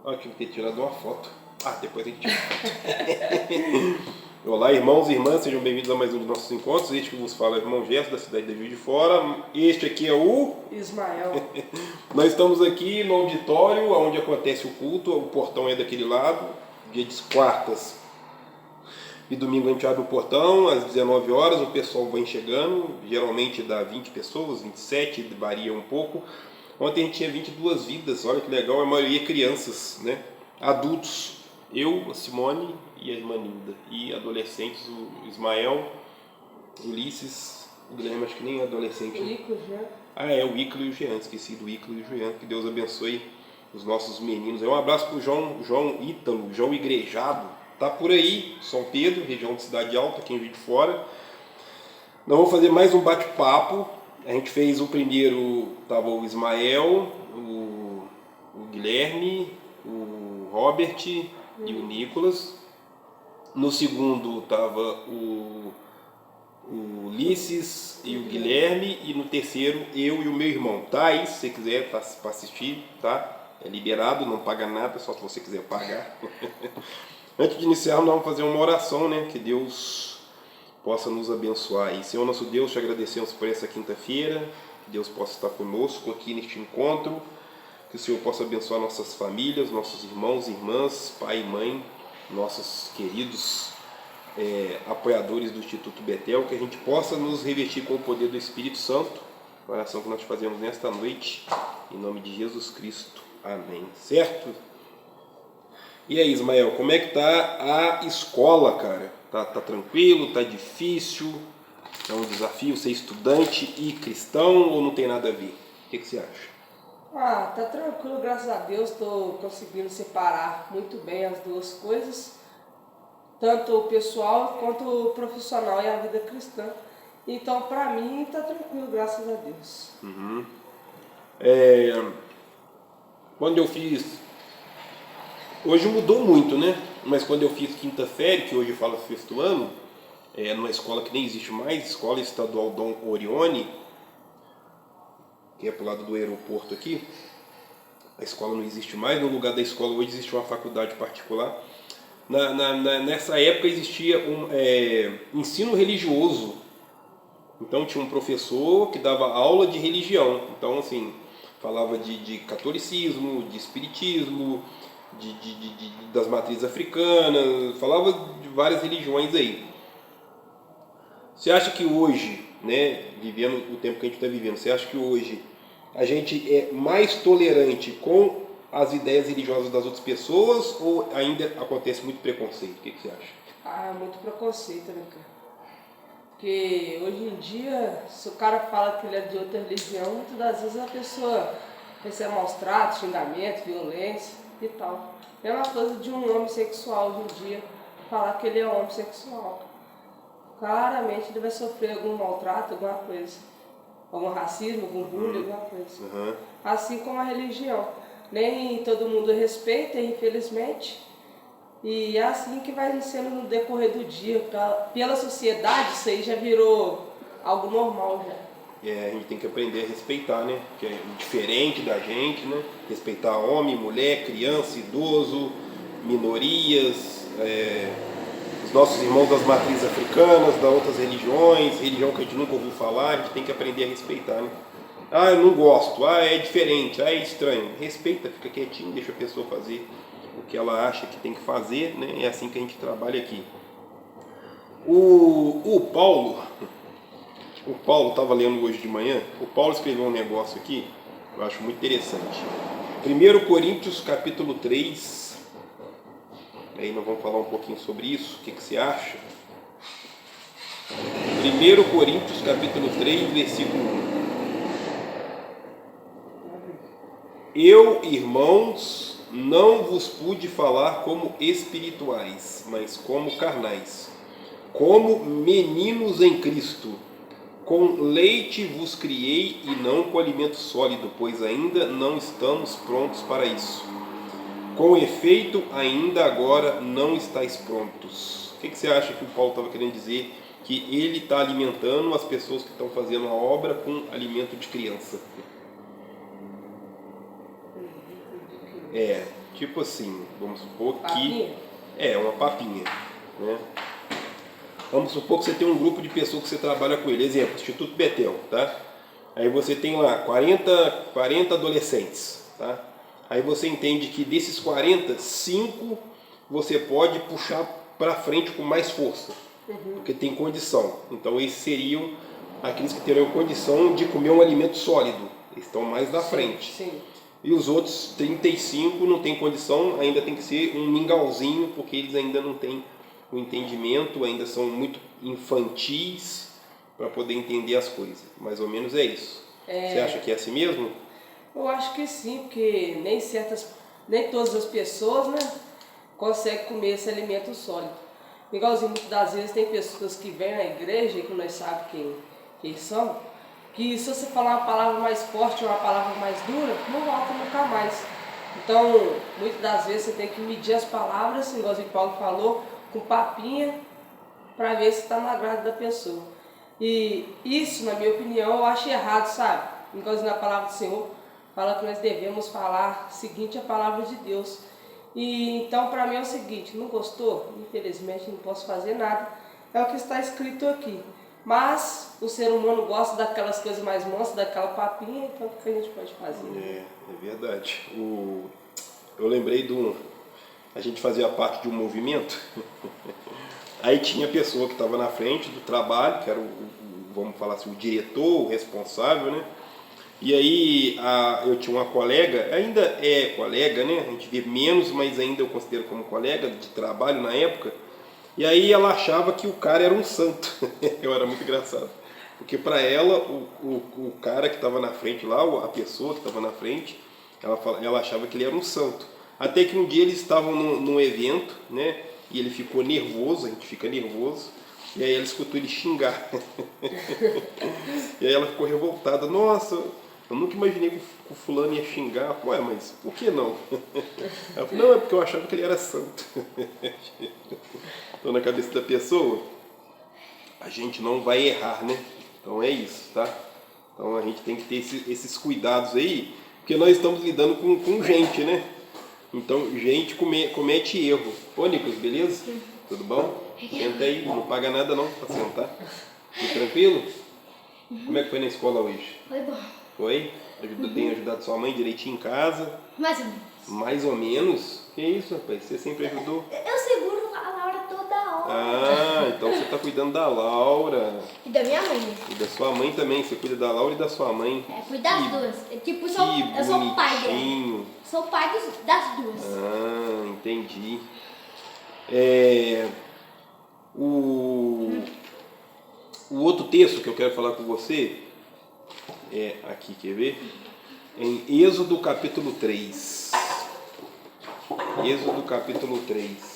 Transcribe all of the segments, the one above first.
Olha, tinha que ter tirado uma foto. Depois a gente tira. Olá, irmãos e irmãs, sejam bem-vindos a mais um dos nossos encontros. Este que vos fala é o irmão Gerson, da cidade de Juiz de Fora. Este aqui é o Ismael. Nós estamos aqui no auditório, onde acontece o culto. O portão é daquele lado. Dia de quartas e domingo a gente abre o portão às 19 horas. O pessoal vem chegando, geralmente dá 20 pessoas, 27, varia um pouco. Ontem a gente tinha 22 vidas, olha que legal, a maioria crianças, né? Adultos, eu, a Simone e a irmã Nilda. E adolescentes, o Ismael, o Ulisses, o Guilherme, acho que nem é adolescente. O Iclo, Jean. É o Iclo e o Jean, esqueci do Iclo e o Jean. Que Deus abençoe os nossos meninos. Um abraço para o João Ítalo, João Igrejado. Tá por aí, São Pedro, região de Cidade Alta, aqui em Juiz de Fora. Nós vamos fazer mais um bate-papo. A gente fez o primeiro, estava o Ismael, o Guilherme, o Robert e o Nicolas. No segundo estava o Ulisses e o Guilherme. E no terceiro, eu e o meu irmão. Tá aí, se você quiser para assistir, tá? É liberado, não paga nada, só se você quiser pagar. Antes de iniciar, nós vamos fazer uma oração, né? Que Deus possa nos abençoar. E Senhor nosso Deus, te agradecemos por essa quinta-feira. Que Deus possa estar conosco aqui neste encontro. Que o Senhor possa abençoar nossas famílias, nossos irmãos e irmãs, pai e mãe, nossos queridos apoiadores do Instituto Betel. Que a gente possa nos revestir com o poder do Espírito Santo. A oração que nós fazemos nesta noite. Em nome de Jesus Cristo. Amém. Certo? E aí, Ismael, como é que tá a escola, cara? Tá tranquilo? Tá difícil? É um desafio ser estudante e cristão ou não tem nada a ver? O que você acha? Tá tranquilo, graças a Deus. Estou conseguindo separar muito bem as duas coisas, tanto o pessoal quanto o profissional e a vida cristã. Então, para mim, tá tranquilo, graças a Deus. Uhum. Quando eu fiz... Hoje mudou muito, né? Mas quando eu fiz quinta série, que hoje fala sexto ano, numa escola que nem existe mais, Escola Estadual Dom Orione, que é pro lado do aeroporto aqui. A escola não existe mais, no lugar da escola hoje existe uma faculdade particular. Nessa época existia ensino religioso. Então tinha um professor que dava aula de religião. Então, assim, falava de catolicismo, de espiritismo, das matrizes africanas, falava de várias religiões aí. Você acha que hoje, né, vivendo o tempo que a gente está vivendo, você acha que hoje a gente é mais tolerante com as ideias religiosas das outras pessoas ou ainda acontece muito preconceito? O que você acha? Muito preconceito, né, cara? Porque hoje em dia, se o cara fala que ele é de outra religião, muitas das vezes a pessoa recebe maus tratos, xingamento, violência e tal. Mesma coisa de um homossexual hoje em dia, falar que ele é homossexual. Claramente ele vai sofrer algum maltrato, alguma coisa. Algum racismo, algum bullying, alguma coisa. Uhum. Assim como a religião. Nem todo mundo respeita, infelizmente. E é assim que vai sendo no decorrer do dia. Pela sociedade, isso aí já virou algo normal já. A gente tem que aprender a respeitar, né? Que é diferente da gente, né? Respeitar homem, mulher, criança, idoso, minorias, os nossos irmãos das matrizes africanas, das outras religiões, religião que a gente nunca ouviu falar, a gente tem que aprender a respeitar, né? Eu não gosto, é diferente, é estranho. Respeita, fica quietinho, deixa a pessoa fazer o que ela acha que tem que fazer, né? É assim que a gente trabalha aqui. O Paulo estava lendo hoje de manhã. O Paulo escreveu um negócio aqui, eu acho muito interessante. 1 Coríntios capítulo 3. Aí nós vamos falar um pouquinho sobre isso. O que você acha? 1 Coríntios capítulo 3, versículo 1. Eu, irmãos, não vos pude falar como espirituais, mas como carnais, como meninos em Cristo. Com leite vos criei e não com alimento sólido, pois ainda não estamos prontos para isso. Com efeito, ainda agora não estáis prontos. O que você acha que o Paulo estava querendo dizer? Que ele está alimentando as pessoas que estão fazendo a obra com alimento de criança. Tipo assim, vamos supor Papinha? que é uma papinha, né? Vamos supor que você tem um grupo de pessoas que você trabalha com ele. Exemplo, Instituto Betel, tá? Aí você tem lá 40 adolescentes, tá? Aí você entende que desses 40, 5 você pode puxar para frente com mais força, porque tem condição. Então esses seriam aqueles que teriam condição de comer um alimento sólido. Eles estão mais na frente. Sim. E os outros 35 não tem condição, ainda tem que ser um mingauzinho, porque eles ainda não têm o entendimento, ainda são muito infantis para poder entender as coisas. Mais ou menos é isso. Você acha que é assim mesmo? Eu acho que sim, porque nem todas as pessoas, né, conseguem comer esse alimento sólido. Igualzinho, muitas das vezes tem pessoas que vêm na igreja, que nós sabemos quem são, que se você falar uma palavra mais forte ou uma palavra mais dura, não volta nunca mais. Então, muitas das vezes você tem que medir as palavras, igualzinho Paulo falou, com papinha, para ver se está no agrado da pessoa. E isso, na minha opinião, eu acho errado, sabe? Igualzinho na palavra do Senhor, fala que nós devemos falar seguinte a palavra de Deus. E então, para mim é o seguinte, não gostou? Infelizmente não posso fazer nada. É o que está escrito aqui. Mas o ser humano gosta daquelas coisas mais mansas, daquela papinha, então o que a gente pode fazer? É verdade. Eu lembrei a gente fazia parte de um movimento, aí tinha a pessoa que estava na frente do trabalho, que era vamos falar assim, o diretor, o responsável, né? E aí eu tinha uma colega, ainda é colega, né? A gente vê menos, mas ainda eu considero como colega de trabalho na época. E aí ela achava que o cara era um santo. Eu era muito engraçado. Porque para ela, o cara que estava na frente lá, a pessoa que estava na frente, ela achava que ele era um santo. Até que um dia eles estavam num evento, né? E ele ficou nervoso, a gente fica nervoso. E aí ela escutou ele xingar. E aí ela ficou revoltada. Nossa, eu nunca imaginei que o fulano ia xingar. Ué, mas por que não? Ela falou, não, é porque eu achava que ele era santo. Então na cabeça da pessoa, a gente não vai errar, né? Então é isso, tá? Então a gente tem que ter esses cuidados aí, porque nós estamos lidando com gente, né? Então gente comete erro. Ô Nicolas, beleza? Tudo bom? Senta aí, não paga nada não pra sentar. Tudo tranquilo? Como é que foi na escola hoje? Foi bom. Foi? Tem ajudado sua mãe direitinho em casa? Mais ou menos. Mais ou menos? Que isso, rapaz? Você sempre ajudou? Eu seguro a Laura toda hora. Ah, então você tá cuidando da Laura. E da minha mãe. E da sua mãe também. Você cuida da Laura e da sua mãe. É, cuida das duas. Eu sou o pai dela. Bonitinho. Sou o pai das duas. Ah, entendi. O outro texto que eu quero falar com você é aqui, quer ver? Em Êxodo capítulo 3. Êxodo capítulo 3.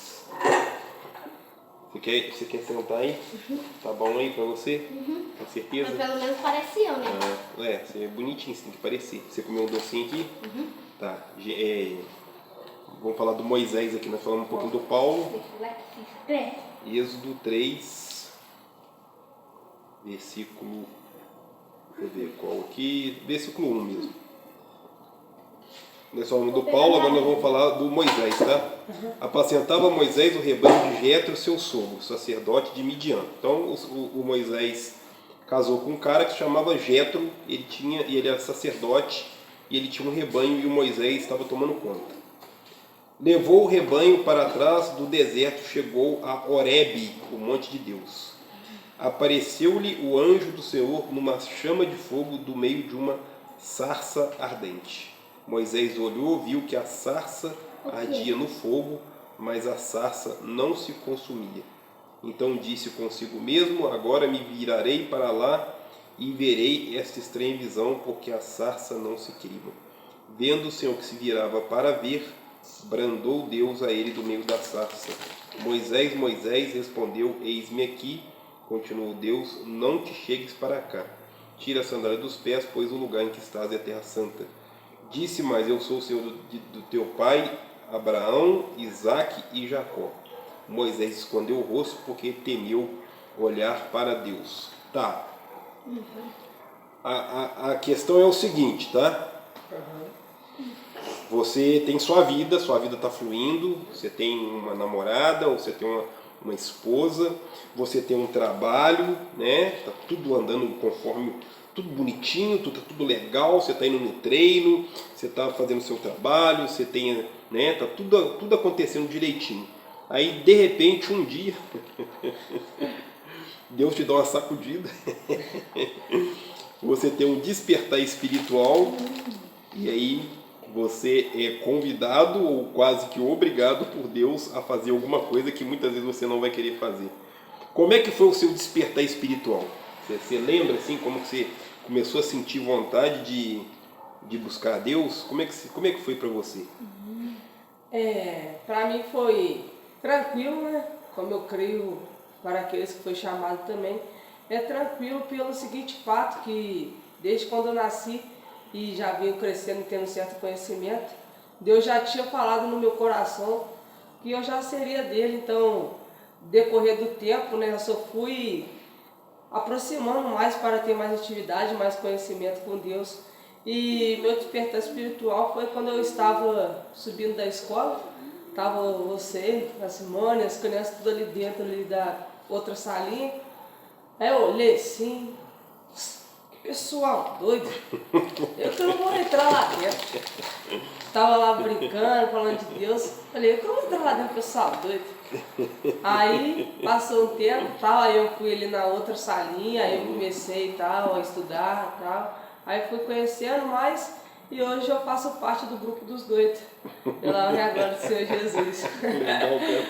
Você quer sentar aí? Tá bom aí pra você? Com certeza? Mas pelo menos parece eu, né? Você é bonitinho, você tem que parecer. Você comeu um docinho aqui? Tá. Vamos falar do Moisés aqui, nós falamos um pouquinho do Paulo. Êxodo 3, versículo. Deixa eu ver qual aqui. Versículo 1 mesmo. Nós falamos do Paulo, agora nós vamos falar do Moisés, tá? Apacentava Moisés o rebanho de Jetro, seu sogro, sacerdote de Midian. Então o Moisés casou com um cara que se chamava Jetro, e ele era sacerdote, e ele tinha um rebanho e o Moisés estava tomando conta. Levou o rebanho para trás do deserto, chegou a Horebe, o monte de Deus. Apareceu-lhe o anjo do Senhor numa chama de fogo do meio de uma sarça ardente. Moisés olhou, viu que a sarça ardia no fogo, mas a sarça não se consumia. Então disse consigo mesmo, agora me virarei para lá e verei esta estranha visão, porque a sarça não se queima. Vendo o Senhor que se virava para ver, brandou Deus a ele do meio da sarça. Moisés, Moisés, respondeu, eis-me aqui. Continuou Deus, não te chegues para cá. Tira a sandália dos pés, pois o lugar em que estás é a terra santa. Disse mais, eu sou o Senhor do teu pai, Abraão, Isaque e Jacó. Moisés escondeu o rosto porque temeu olhar para Deus. Tá. A questão é o seguinte, tá? Você tem sua vida está fluindo, você tem uma namorada, ou você tem uma esposa, você tem um trabalho, né? Tá tudo andando conforme, tudo bonitinho, tá tudo legal, você está indo no treino, você está fazendo o seu trabalho, você tem, né? Tá tudo acontecendo direitinho. Aí de repente um dia Deus te dá uma sacudida, você tem um despertar espiritual e aí você é convidado ou quase que obrigado por Deus a fazer alguma coisa que muitas vezes você não vai querer fazer. Como é que foi o seu despertar espiritual? Você lembra assim como que você começou a sentir vontade de buscar a Deus? Como é que foi para você? Para mim foi tranquilo, né? Como eu creio para aqueles que foi chamado também. É tranquilo pelo seguinte fato que desde quando eu nasci e já venho crescendo e tendo certo conhecimento, Deus já tinha falado no meu coração que eu já seria dele. Então, decorrer do tempo, né, eu só fui aproximando mais para ter mais atividade, mais conhecimento com Deus. E meu despertar espiritual foi quando eu estava subindo da escola, estava você, a Simone, as crianças tudo ali dentro ali da outra salinha. Aí eu olhei assim, que pessoal doido, eu que não vou entrar lá dentro. Estava lá brincando, falando de Deus, falei, eu que não vou entrar lá dentro, pessoal doido. Aí passou um tempo, tal, aí eu fui ali na outra salinha, aí eu comecei tal, a estudar tal. Aí fui conhecendo mais e hoje eu faço parte do grupo dos doidos. Pela honra e glória do Senhor Jesus. Legal, cara.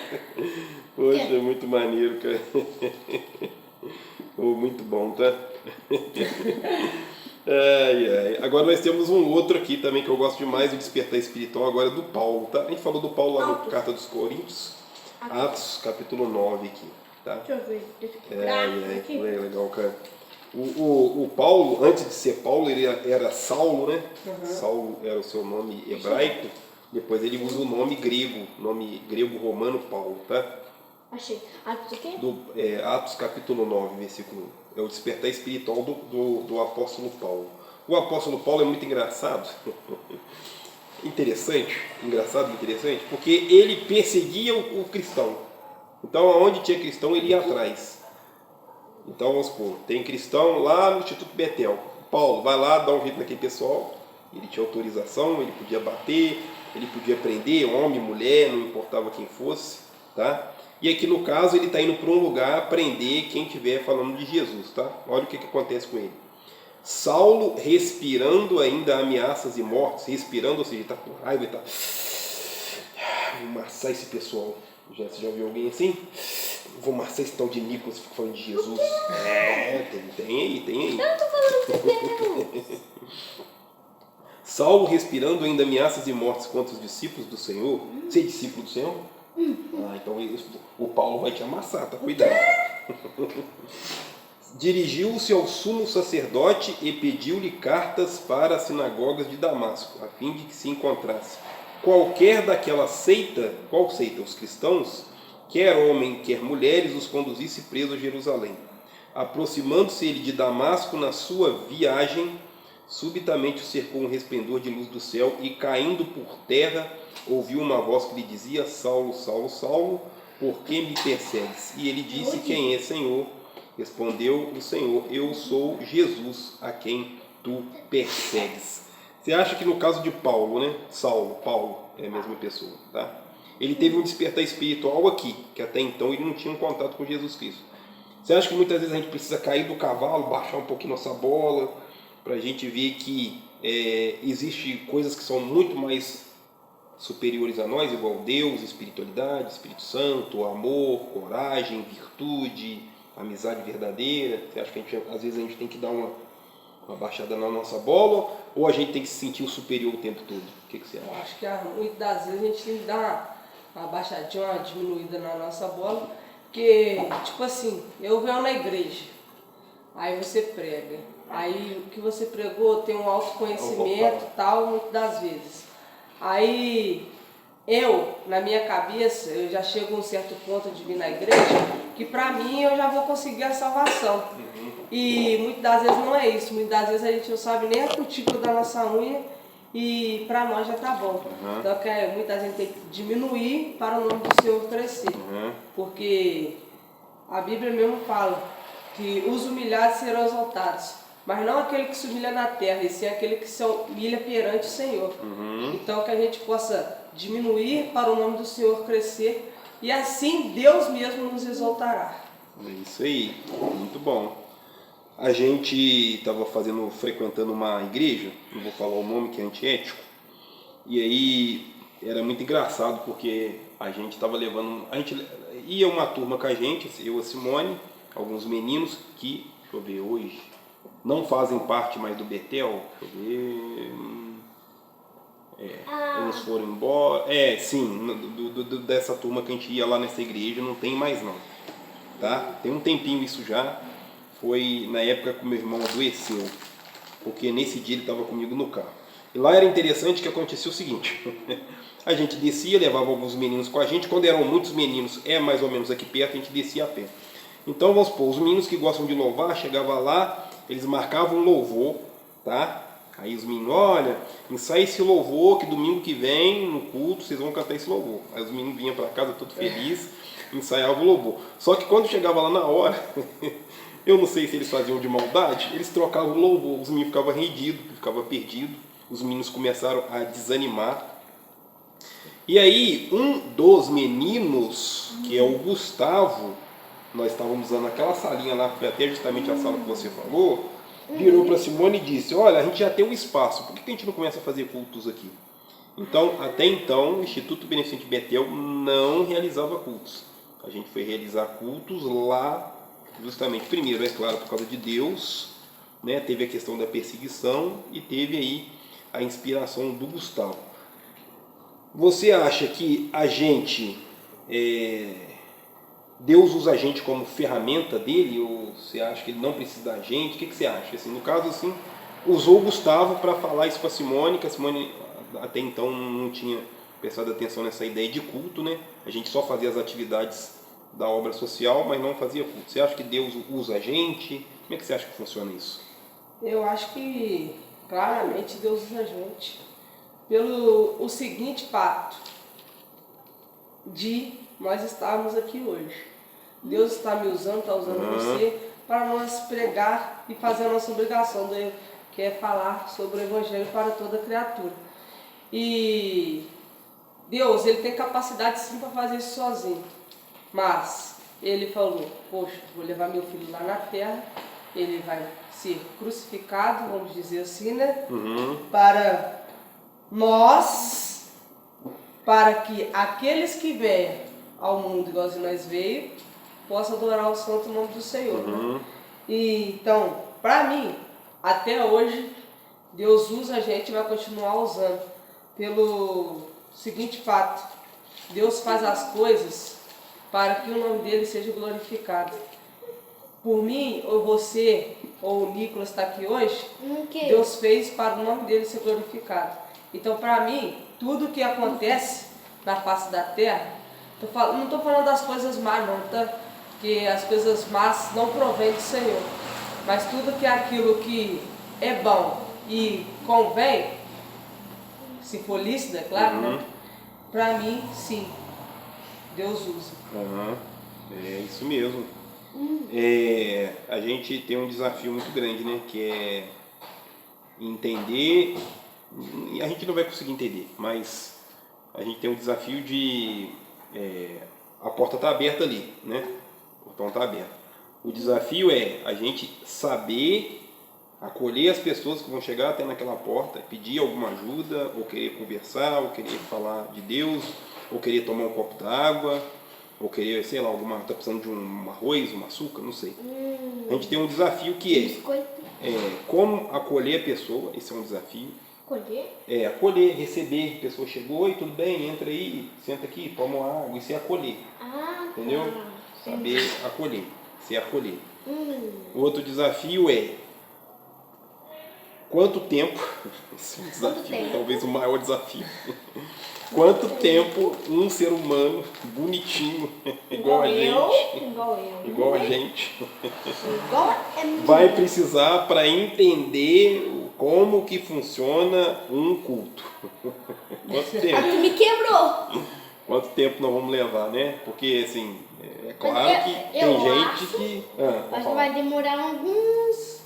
Poxa, é muito maneiro, cara. Oh, muito bom, tá? Agora nós temos um outro aqui também que eu gosto demais, o despertar espiritual, agora é do Paulo, tá? A gente falou do Paulo lá na Carta dos Coríntios, Atos capítulo 9 aqui, tá? Deixa eu ver. Legal, cara. O Paulo, antes de ser Paulo, ele era Saulo, né? Saulo era o seu nome hebraico, depois ele usa o nome grego romano Paulo, tá? Achei. Atos o quê? Atos capítulo 9, versículo 1. É o despertar espiritual do apóstolo Paulo. O apóstolo Paulo é muito engraçado, engraçado e interessante, porque ele perseguia o cristão. Então, onde tinha cristão, ele ia atrás. Então, vamos supor, tem cristão lá no Instituto Betel. Paulo vai lá, dá um jeito naquele pessoal, ele tinha autorização, ele podia bater, ele podia prender, homem, mulher, não importava quem fosse, tá? E aqui no caso ele está indo para um lugar prender quem estiver falando de Jesus, tá? Olha o que acontece com ele. Saulo respirando ainda ameaças e mortes, respirando, ou seja, está com raiva e está... Vou maçar esse pessoal. Você já viu alguém assim? Vou maçar esse tal de Nicolas que fica falando de Jesus. Tem aí. Eu não tô falando de Deus. Saulo respirando ainda ameaças e mortes contra os discípulos do Senhor. Você é discípulo do Senhor? Então o Paulo vai te amassar, tá? Cuidado. Dirigiu-se ao sumo sacerdote e pediu-lhe cartas para as sinagogas de Damasco, a fim de que se encontrasse qualquer daquela seita, qual seita? Os cristãos, quer homem, quer mulheres, os conduzisse presos a Jerusalém. Aproximando-se ele de Damasco na sua viagem, subitamente o cercou um resplendor de luz do céu e, caindo por terra, ouviu uma voz que lhe dizia: Saulo, Saulo, Saulo, por que me persegues? E ele disse: quem é, Senhor? Respondeu o Senhor: eu sou Jesus, a quem tu persegues. Você acha que no caso de Paulo, né? Paulo é a mesma pessoa, tá? Ele teve um despertar espiritual aqui, que até então ele não tinha um contato com Jesus Cristo. Você acha que muitas vezes a gente precisa cair do cavalo, baixar um pouquinho nossa bola, para a gente ver que existe coisas que são muito mais superiores a nós, igual Deus, espiritualidade, Espírito Santo, amor, coragem, virtude, amizade verdadeira? Você acha que às vezes a gente tem que dar uma baixada na nossa bola, ou a gente tem que se sentir o superior o tempo todo? O que você acha? Eu acho que muitas das vezes a gente tem que dar uma baixadinha, uma diminuída na nossa bola, porque, tipo assim, eu venho na igreja, aí você prega, aí o que você pregou tem um autoconhecimento e tal, muitas das vezes. Aí na minha cabeça, eu já chego a um certo ponto de vir na igreja, que pra mim eu já vou conseguir a salvação. E muitas das vezes não é isso, muitas das vezes a gente não sabe nem a cutícula da nossa unha e para nós já tá bom. Uhum. Então que muita gente tem que diminuir para o nome do Senhor crescer. Uhum. Porque a Bíblia mesmo fala que os humilhados serão exaltados, mas não aquele que se humilha na terra, e sim aquele que se humilha perante o Senhor. Uhum. Então que a gente possa diminuir para o nome do Senhor crescer, e assim Deus mesmo nos exaltará. É isso aí, muito bom. A gente estava frequentando uma igreja, não vou falar o nome, que é antiético, e aí era muito engraçado porque a gente estava levando, a gente ia uma turma com a gente, eu, a Simone, alguns meninos que, deixa eu ver, hoje não fazem parte mais do Betel, deixa eu ver, eles foram embora, sim, dessa turma que a gente ia lá nessa igreja não tem mais não, tá? Tem um tempinho isso já. Foi na época que o meu irmão adoeceu, porque nesse dia ele estava comigo no carro. E lá era interessante que acontecia o seguinte, a gente descia, levava alguns meninos com a gente, quando eram muitos meninos, mais ou menos aqui perto, a gente descia a pé. Então vamos supor, os meninos que gostam de louvar, chegavam lá, eles marcavam um louvor, tá? Aí os meninos, olha, ensaia esse louvor que domingo que vem, no culto, vocês vão cantar esse louvor. Aí os meninos vinham para casa todo felizes, ensaiavam o louvor. Só que quando chegava lá na hora... Eu não sei se eles faziam de maldade, eles trocavam o louvor, os meninos ficavam rendidos, ficavam perdidos, os meninos começaram a desanimar. E aí, um dos meninos, que é o Gustavo, nós estávamos usando aquela salinha lá, que foi até justamente a sala que você falou, virou para Simone e disse, olha, a gente já tem um espaço, por que a gente não começa a fazer cultos aqui? Então, até então, o Instituto Beneficente Betel não realizava cultos. A gente foi realizar cultos lá, justamente, primeiro, é claro, por causa de Deus, né? Teve a questão da perseguição e teve aí a inspiração do Gustavo. Você acha que a gente, Deus usa a gente como ferramenta dele, ou você acha que ele não precisa da gente? O que você acha? Assim, no caso, assim, usou o Gustavo para falar isso para a Simone, que a Simone até então não tinha prestado atenção nessa ideia de culto, né? A gente só fazia as atividades da obra social, mas não fazia culto. Você acha que Deus usa a gente? Como é que você acha que funciona isso? Eu acho que claramente Deus usa a gente pelo o seguinte fato de nós estarmos aqui hoje. Deus está me usando, está usando você para nós pregar e fazer a nossa obrigação, que é falar sobre o Evangelho para toda criatura. E Deus, ele tem capacidade sim para fazer isso sozinho. Mas ele falou, poxa, vou levar meu filho lá na terra, ele vai ser crucificado, vamos dizer assim, né? Para nós, para que aqueles que vêm ao mundo igual nós veio, possam adorar o santo nome do Senhor. Né? E, então, para mim, até hoje, Deus usa a gente e vai continuar usando. Pelo seguinte fato, Deus faz as coisas para que o nome dele seja glorificado. Por mim, ou você, ou o Nicolas está aqui hoje, Deus fez para o nome dele ser glorificado. Então, para mim, tudo que acontece na face da terra, não estou falando das coisas más não, tá? Porque as coisas más não provêm do Senhor. Mas tudo que é aquilo que é bom e convém, se for lícito, é claro, né? Para mim, sim, Deus usa. É isso mesmo. A gente tem um desafio muito grande, né? Que é entender, e a gente não vai conseguir entender, mas a gente tem um desafio de a porta está aberta ali, né? O portão está aberto. O desafio é a gente saber acolher as pessoas que vão chegar até naquela porta, pedir alguma ajuda, ou querer conversar, ou querer falar de Deus, ou querer tomar um copo d'água, ou querer, sei lá, tá precisando de um arroz, um açúcar, não sei. A gente tem um desafio que é como acolher a pessoa, esse é um desafio. Acolher? Acolher, receber, a pessoa chegou, e tudo bem, entra aí, senta aqui, toma uma água, isso é acolher. Entendeu? Saber acolher, se acolher. O outro desafio é quanto tempo, esse é um desafio, talvez o maior desafio, quanto tempo um ser humano bonitinho, igual a gente, vai precisar para entender como que funciona um culto. Quanto Ah, tempo? tu me quebrou. Quanto tempo nós vamos levar, né? Porque, assim, é claro Eu- que eu tem gente acho- que... Acho que vai demorar alguns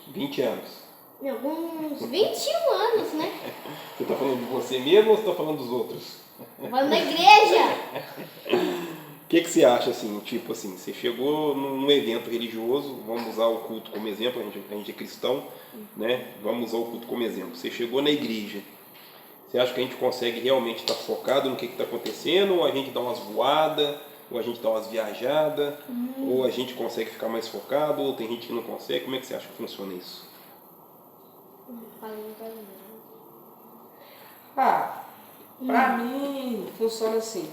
20 anos. 21 anos, né? Você tá falando de você mesmo ou você tá falando dos outros? Vamos na igreja. O que você acha, assim, tipo assim, você chegou num evento religioso, vamos usar o culto como exemplo, a gente é cristão, né? Vamos usar o culto como exemplo. Você chegou na igreja, você acha que a gente consegue realmente estar focado no que está acontecendo, ou a gente dá umas voadas, ou a gente dá umas viajadas, ou a gente consegue ficar mais focado, ou tem gente que não consegue? Como é que você acha que funciona isso? Ah, pra mim funciona assim.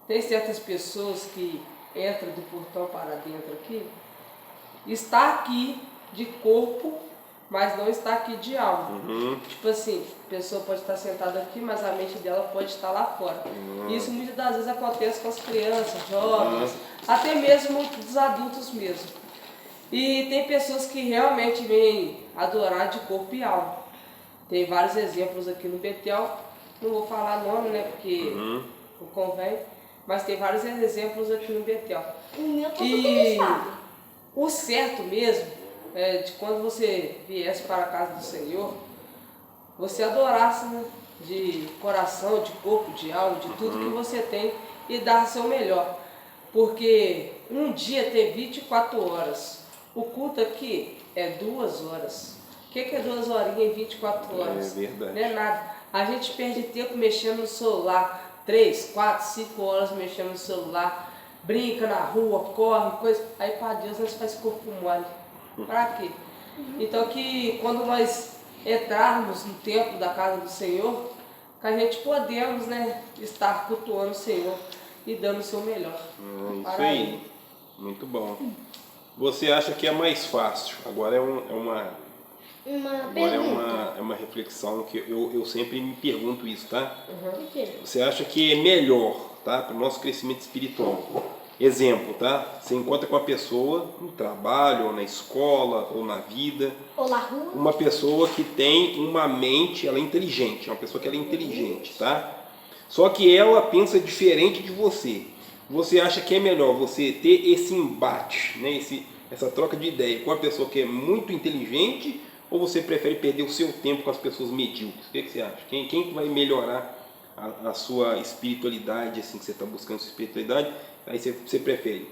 Tem certas pessoas que entram do portão para dentro aqui, está aqui de corpo, mas não está aqui de alma. Tipo assim, a pessoa pode estar sentada aqui, mas a mente dela pode estar lá fora. Isso muitas das vezes acontece com as crianças, jovens, até mesmo dos adultos mesmo. E tem pessoas que realmente vêm adorar de corpo e alma. Tem vários exemplos aqui no Betel, não vou falar nome, né, porque não convém, mas tem vários exemplos aqui no Betel. O meu todo E mundo sabe. o certo mesmo é de quando você viesse para a casa do Senhor, você adorasse, né, de coração, de corpo, de alma, de tudo que você tem e dar seu melhor. Porque um dia tem 24 horas. O culto aqui é 2 horas. O que é 2 horinhas em 24 horas? É verdade. Não é nada. A gente perde tempo mexendo no celular. 3, 4, 5 horas mexendo no celular. Brinca na rua, corre, coisa. Aí para Deus nós faz corpo mole. Para quê? Então que quando nós entrarmos no templo da casa do Senhor, que a gente podemos, né, estar cultuando o Senhor e dando o seu melhor. Isso Para aí, Ele. muito bom. Você acha que é mais fácil? Agora Uma agora pergunta. é uma reflexão que eu sempre me pergunto isso, tá? O quê? Você acha que é melhor, tá, para o nosso crescimento espiritual? Exemplo, tá? Você encontra com uma pessoa no trabalho, ou na escola, ou na vida, Ou na rua? uma pessoa que tem uma mente, ela é inteligente, uma pessoa que ela é inteligente, tá? Só que ela pensa diferente de você. Você acha que é melhor você ter esse embate, né? Essa troca de ideia com a pessoa que é muito inteligente, ou você prefere perder o seu tempo com as pessoas medíocres? O que você acha? Quem vai melhorar a sua espiritualidade, assim, que você está buscando sua espiritualidade? Aí você prefere.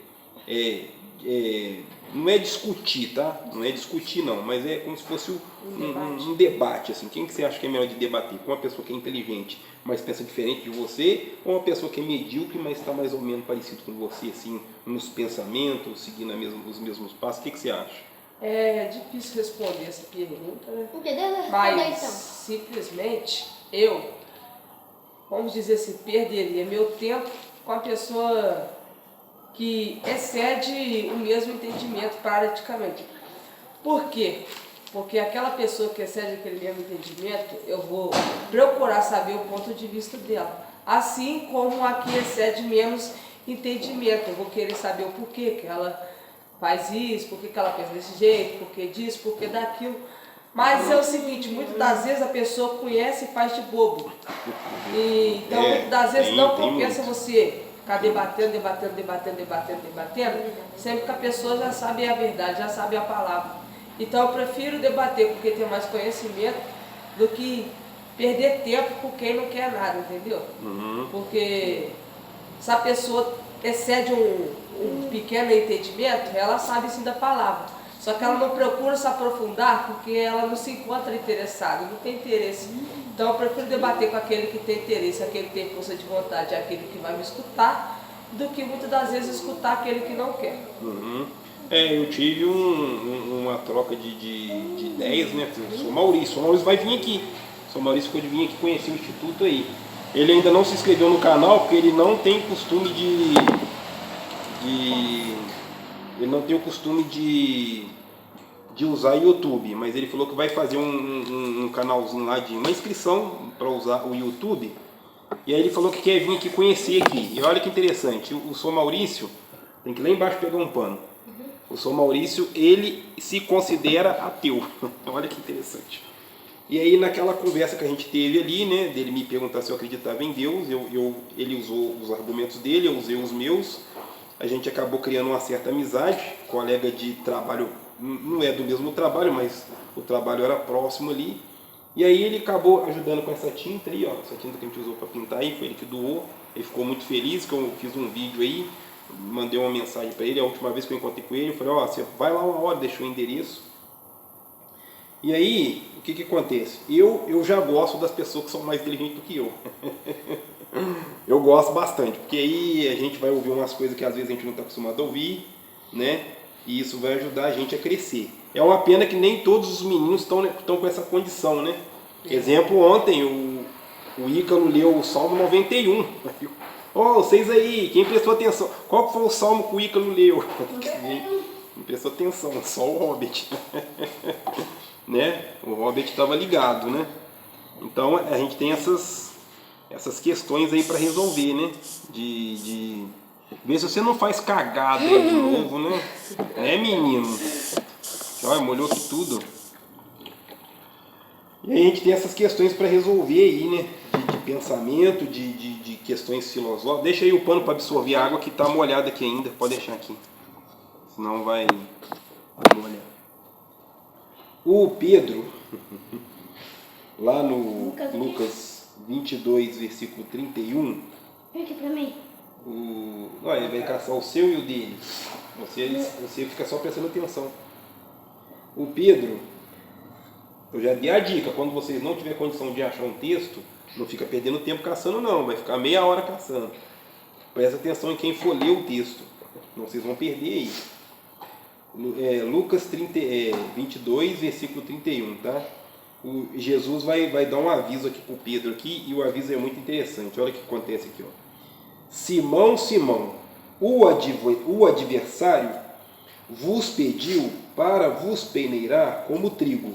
Não é discutir, tá? Não é discutir não, mas é como se fosse um debate, assim. Quem que você acha que é melhor de debater? Com uma pessoa que é inteligente, mas pensa diferente de você, ou uma pessoa que é medíocre, mas está mais ou menos parecido com você, assim, nos pensamentos, seguindo os mesmos passos? O que você acha? É difícil responder essa pergunta, né? O que deu? Responda Mas então. simplesmente eu, vamos dizer assim, perderia meu tempo com a pessoa que excede o mesmo entendimento praticamente. Por quê? Porque aquela pessoa que excede aquele mesmo entendimento, eu vou procurar saber o ponto de vista dela. Assim como a que excede menos entendimento, eu vou querer saber o porquê que ela faz isso, porquê que ela pensa desse jeito, porquê disso, porquê daquilo. Mas é o seguinte, muitas das vezes a pessoa conhece e faz de bobo. Então, muitas das vezes não compensa você ficar debatendo, sempre que a pessoa já sabe a verdade, já sabe a palavra. Então eu prefiro debater com quem tem mais conhecimento do que perder tempo com quem não quer nada, entendeu? Porque se a pessoa excede um pequeno entendimento, ela sabe sim da palavra. Só que ela não procura se aprofundar porque ela não se encontra interessada, não tem interesse. Então eu prefiro debater com aquele que tem interesse, aquele que tem força de vontade, aquele que vai me escutar, do que muitas das vezes escutar aquele que não quer. Eu tive uma troca de ideias, né? O Sr. Maurício vai vir aqui. O Sr. Maurício ficou de vir aqui conhecer o Instituto aí. Ele ainda não se inscreveu no canal porque ele não tem costume ele não tem o costume de usar YouTube, mas ele falou que vai fazer um canalzinho lá de uma inscrição para usar o YouTube. E aí ele falou que quer vir aqui conhecer aqui. E olha que interessante, o Sr. Maurício tem que ir lá embaixo pegar um pano. O São Maurício, ele se considera ateu. Olha que interessante. E aí naquela conversa que a gente teve ali, né, dele me perguntar se eu acreditava em Deus, ele usou os argumentos dele, eu usei os meus. A gente acabou criando uma certa amizade, colega de trabalho, não é do mesmo trabalho, mas o trabalho era próximo ali. E aí ele acabou ajudando com essa tinta aí, ó, essa tinta que a gente usou para pintar aí, foi ele que doou. Ele ficou muito feliz que eu fiz um vídeo aí, mandei uma mensagem para ele, a última vez que eu encontrei com ele, eu falei, ó, você vai lá uma hora, deixa o endereço. E aí, o que acontece? Eu já gosto das pessoas que são mais inteligentes do que eu. Eu gosto bastante, porque aí a gente vai ouvir umas coisas que às vezes a gente não está acostumado a ouvir, né? E isso vai ajudar a gente a crescer. É uma pena que nem todos os meninos estão com essa condição, né? Exemplo, ontem o Ícaro leu o Salmo 91. Ó, vocês aí, quem prestou atenção? Qual que foi o Salmo que o Ícaro leu? Não prestou atenção, só o Hobbit. Né? O Hobbit estava ligado, né? Então a gente tem essas questões aí para resolver, né? De ver se você não faz cagada aí de novo, né? É, menino? Olha, molhou aqui tudo. E aí a gente tem essas questões para resolver aí, né? De pensamento, de questões filosóficas. Deixa aí o pano para absorver a água que está molhada aqui ainda. Pode deixar aqui. Senão vai molhar. O Pedro, lá no Lucas 22, versículo 31, Vem aqui pra mim. olha, ele vai caçar o seu e o dele. Você fica só prestando atenção. O Pedro, eu já dei a dica, quando vocês não tiver condição de achar um texto, não fica perdendo tempo caçando não, vai ficar meia hora caçando. Presta atenção em quem for ler o texto, não vocês vão perder aí. Lucas 22, versículo 31, tá? Jesus vai dar um aviso aqui para o Pedro aqui, e o aviso é muito interessante. Olha o que acontece aqui, ó. Simão, Simão, o adversário vos pediu para vos peneirar como trigo,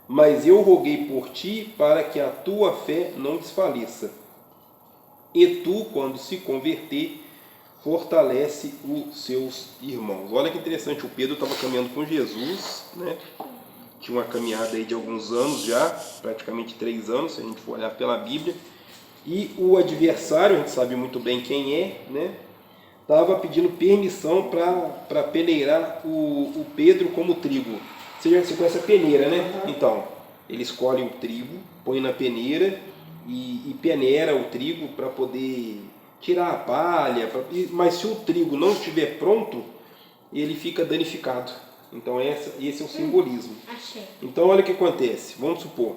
mas eu roguei por ti para que a tua fé não desfaleça. E tu, quando se converter, fortalece os seus irmãos. Olha que interessante, o Pedro estava caminhando com Jesus, né? Tinha uma caminhada aí de alguns anos já, praticamente 3 anos, se a gente for olhar pela Bíblia. E o adversário, a gente sabe muito bem quem é, né? Estava pedindo permissão para peneirar o Pedro como trigo. Você conhece a peneira, né? Então, ele escolhe o trigo, põe na peneira e peneira o trigo para poder tirar a palha, mas se o trigo não estiver pronto, ele fica danificado. Então esse é o simbolismo. Achei. Então olha o que acontece. Vamos supor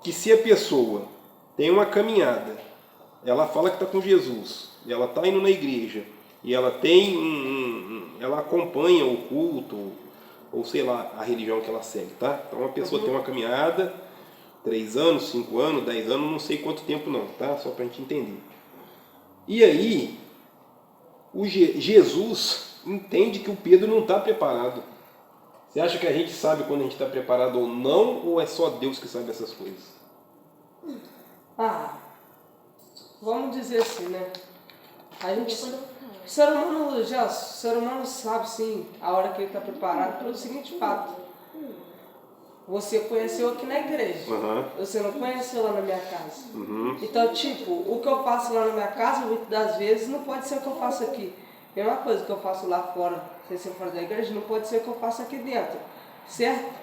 que se a pessoa tem uma caminhada, ela fala que está com Jesus, ela está indo na igreja, e ela tem ela acompanha o culto, ou sei lá, a religião que ela segue, tá? Então uma pessoa tem uma caminhada, 3 anos, 5 anos, 10 anos, não sei quanto tempo não, tá? Só para a gente entender. E aí, Jesus entende que o Pedro não está preparado. Você acha que a gente sabe quando a gente está preparado ou não, ou é só Deus que sabe essas coisas? Vamos dizer assim, né? O ser humano sabe sim a hora que ele está preparado pelo seguinte fato. Você conheceu aqui na igreja, você não conheceu lá na minha casa. Então, tipo, o que eu faço lá na minha casa, muitas das vezes, não pode ser o que eu faço aqui. Mesma coisa que eu faço lá fora, sem ser fora da igreja, não pode ser o que eu faço aqui dentro, certo?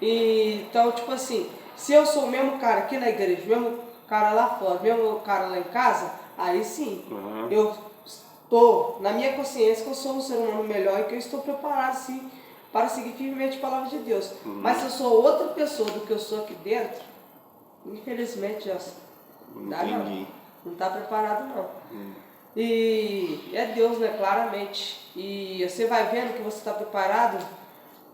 Então, tipo assim, se eu sou o mesmo cara aqui na igreja, o mesmo cara lá fora, o mesmo cara lá em casa, aí sim, eu estou na minha consciência que eu sou um ser humano melhor e que eu estou preparado, sim, para seguir firmemente a palavra de Deus. Mas se eu sou outra pessoa do que eu sou aqui dentro, infelizmente, já não está preparado não. E é Deus, né, claramente. E você vai vendo que você está preparado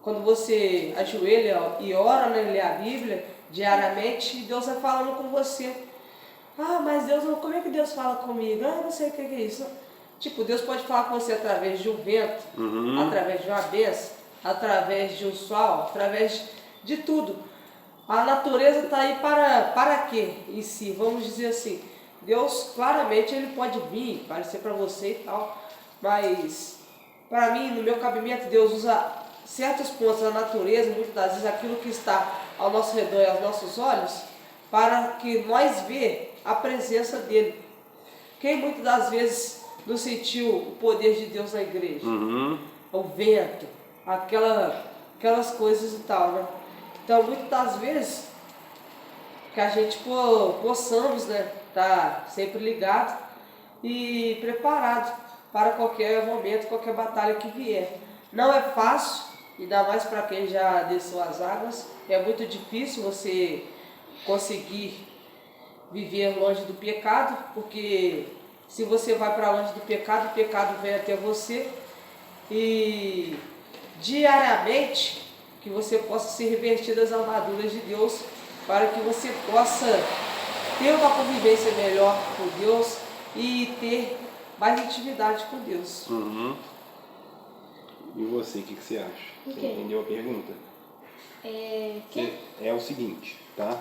quando você ajoelha e ora, né, lê a Bíblia diariamente, e Deus vai falando com você. Mas Deus, como é que Deus fala comigo? Não sei o que é isso. Tipo, Deus pode falar com você através de um vento, através de uma bênção, através de um sol, através de tudo. A natureza está aí para quê em si? Vamos dizer assim, Deus claramente ele pode vir, parecer para você e tal, mas para mim, no meu cabimento, Deus usa certos pontos da natureza, muitas das vezes aquilo que está ao nosso redor e aos nossos olhos, para que nós vejamos a presença dele. Quem muitas das vezes não sentiu o poder de Deus na igreja? O vento, aquelas coisas e tal, né? Então, muitas das vezes, que a gente possamos, né, estar sempre ligado e preparado para qualquer momento, qualquer batalha que vier. Não é fácil, ainda mais para quem já desceu as águas. É muito difícil você conseguir viver longe do pecado, porque se você vai para longe do pecado, o pecado vem até você. E diariamente que você possa se revestir das armaduras de Deus, para que você possa ter uma convivência melhor com Deus e ter mais intimidade com Deus. E você, o que você acha? O Você quê? entendeu a pergunta? Que? É o seguinte, tá?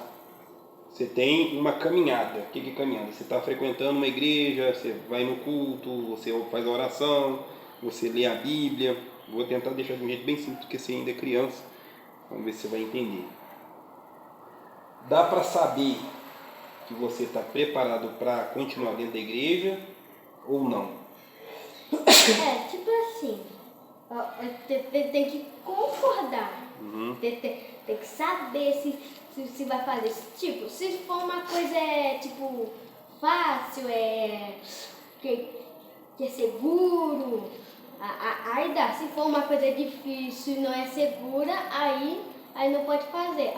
Você tem uma caminhada. O que é caminhada? Você está frequentando uma igreja, você vai no culto, você faz a oração, você lê a Bíblia. Vou tentar deixar de um jeito bem simples, porque você ainda é criança. Vamos ver se você vai entender. Dá para saber que você está preparado para continuar dentro da igreja ou não? Tipo assim, ó, tem que concordar. Tem que saber se vai fazer. Tipo, se for uma coisa tipo fácil, que é seguro, aí dá. Se for uma coisa difícil e não é segura, aí não pode fazer.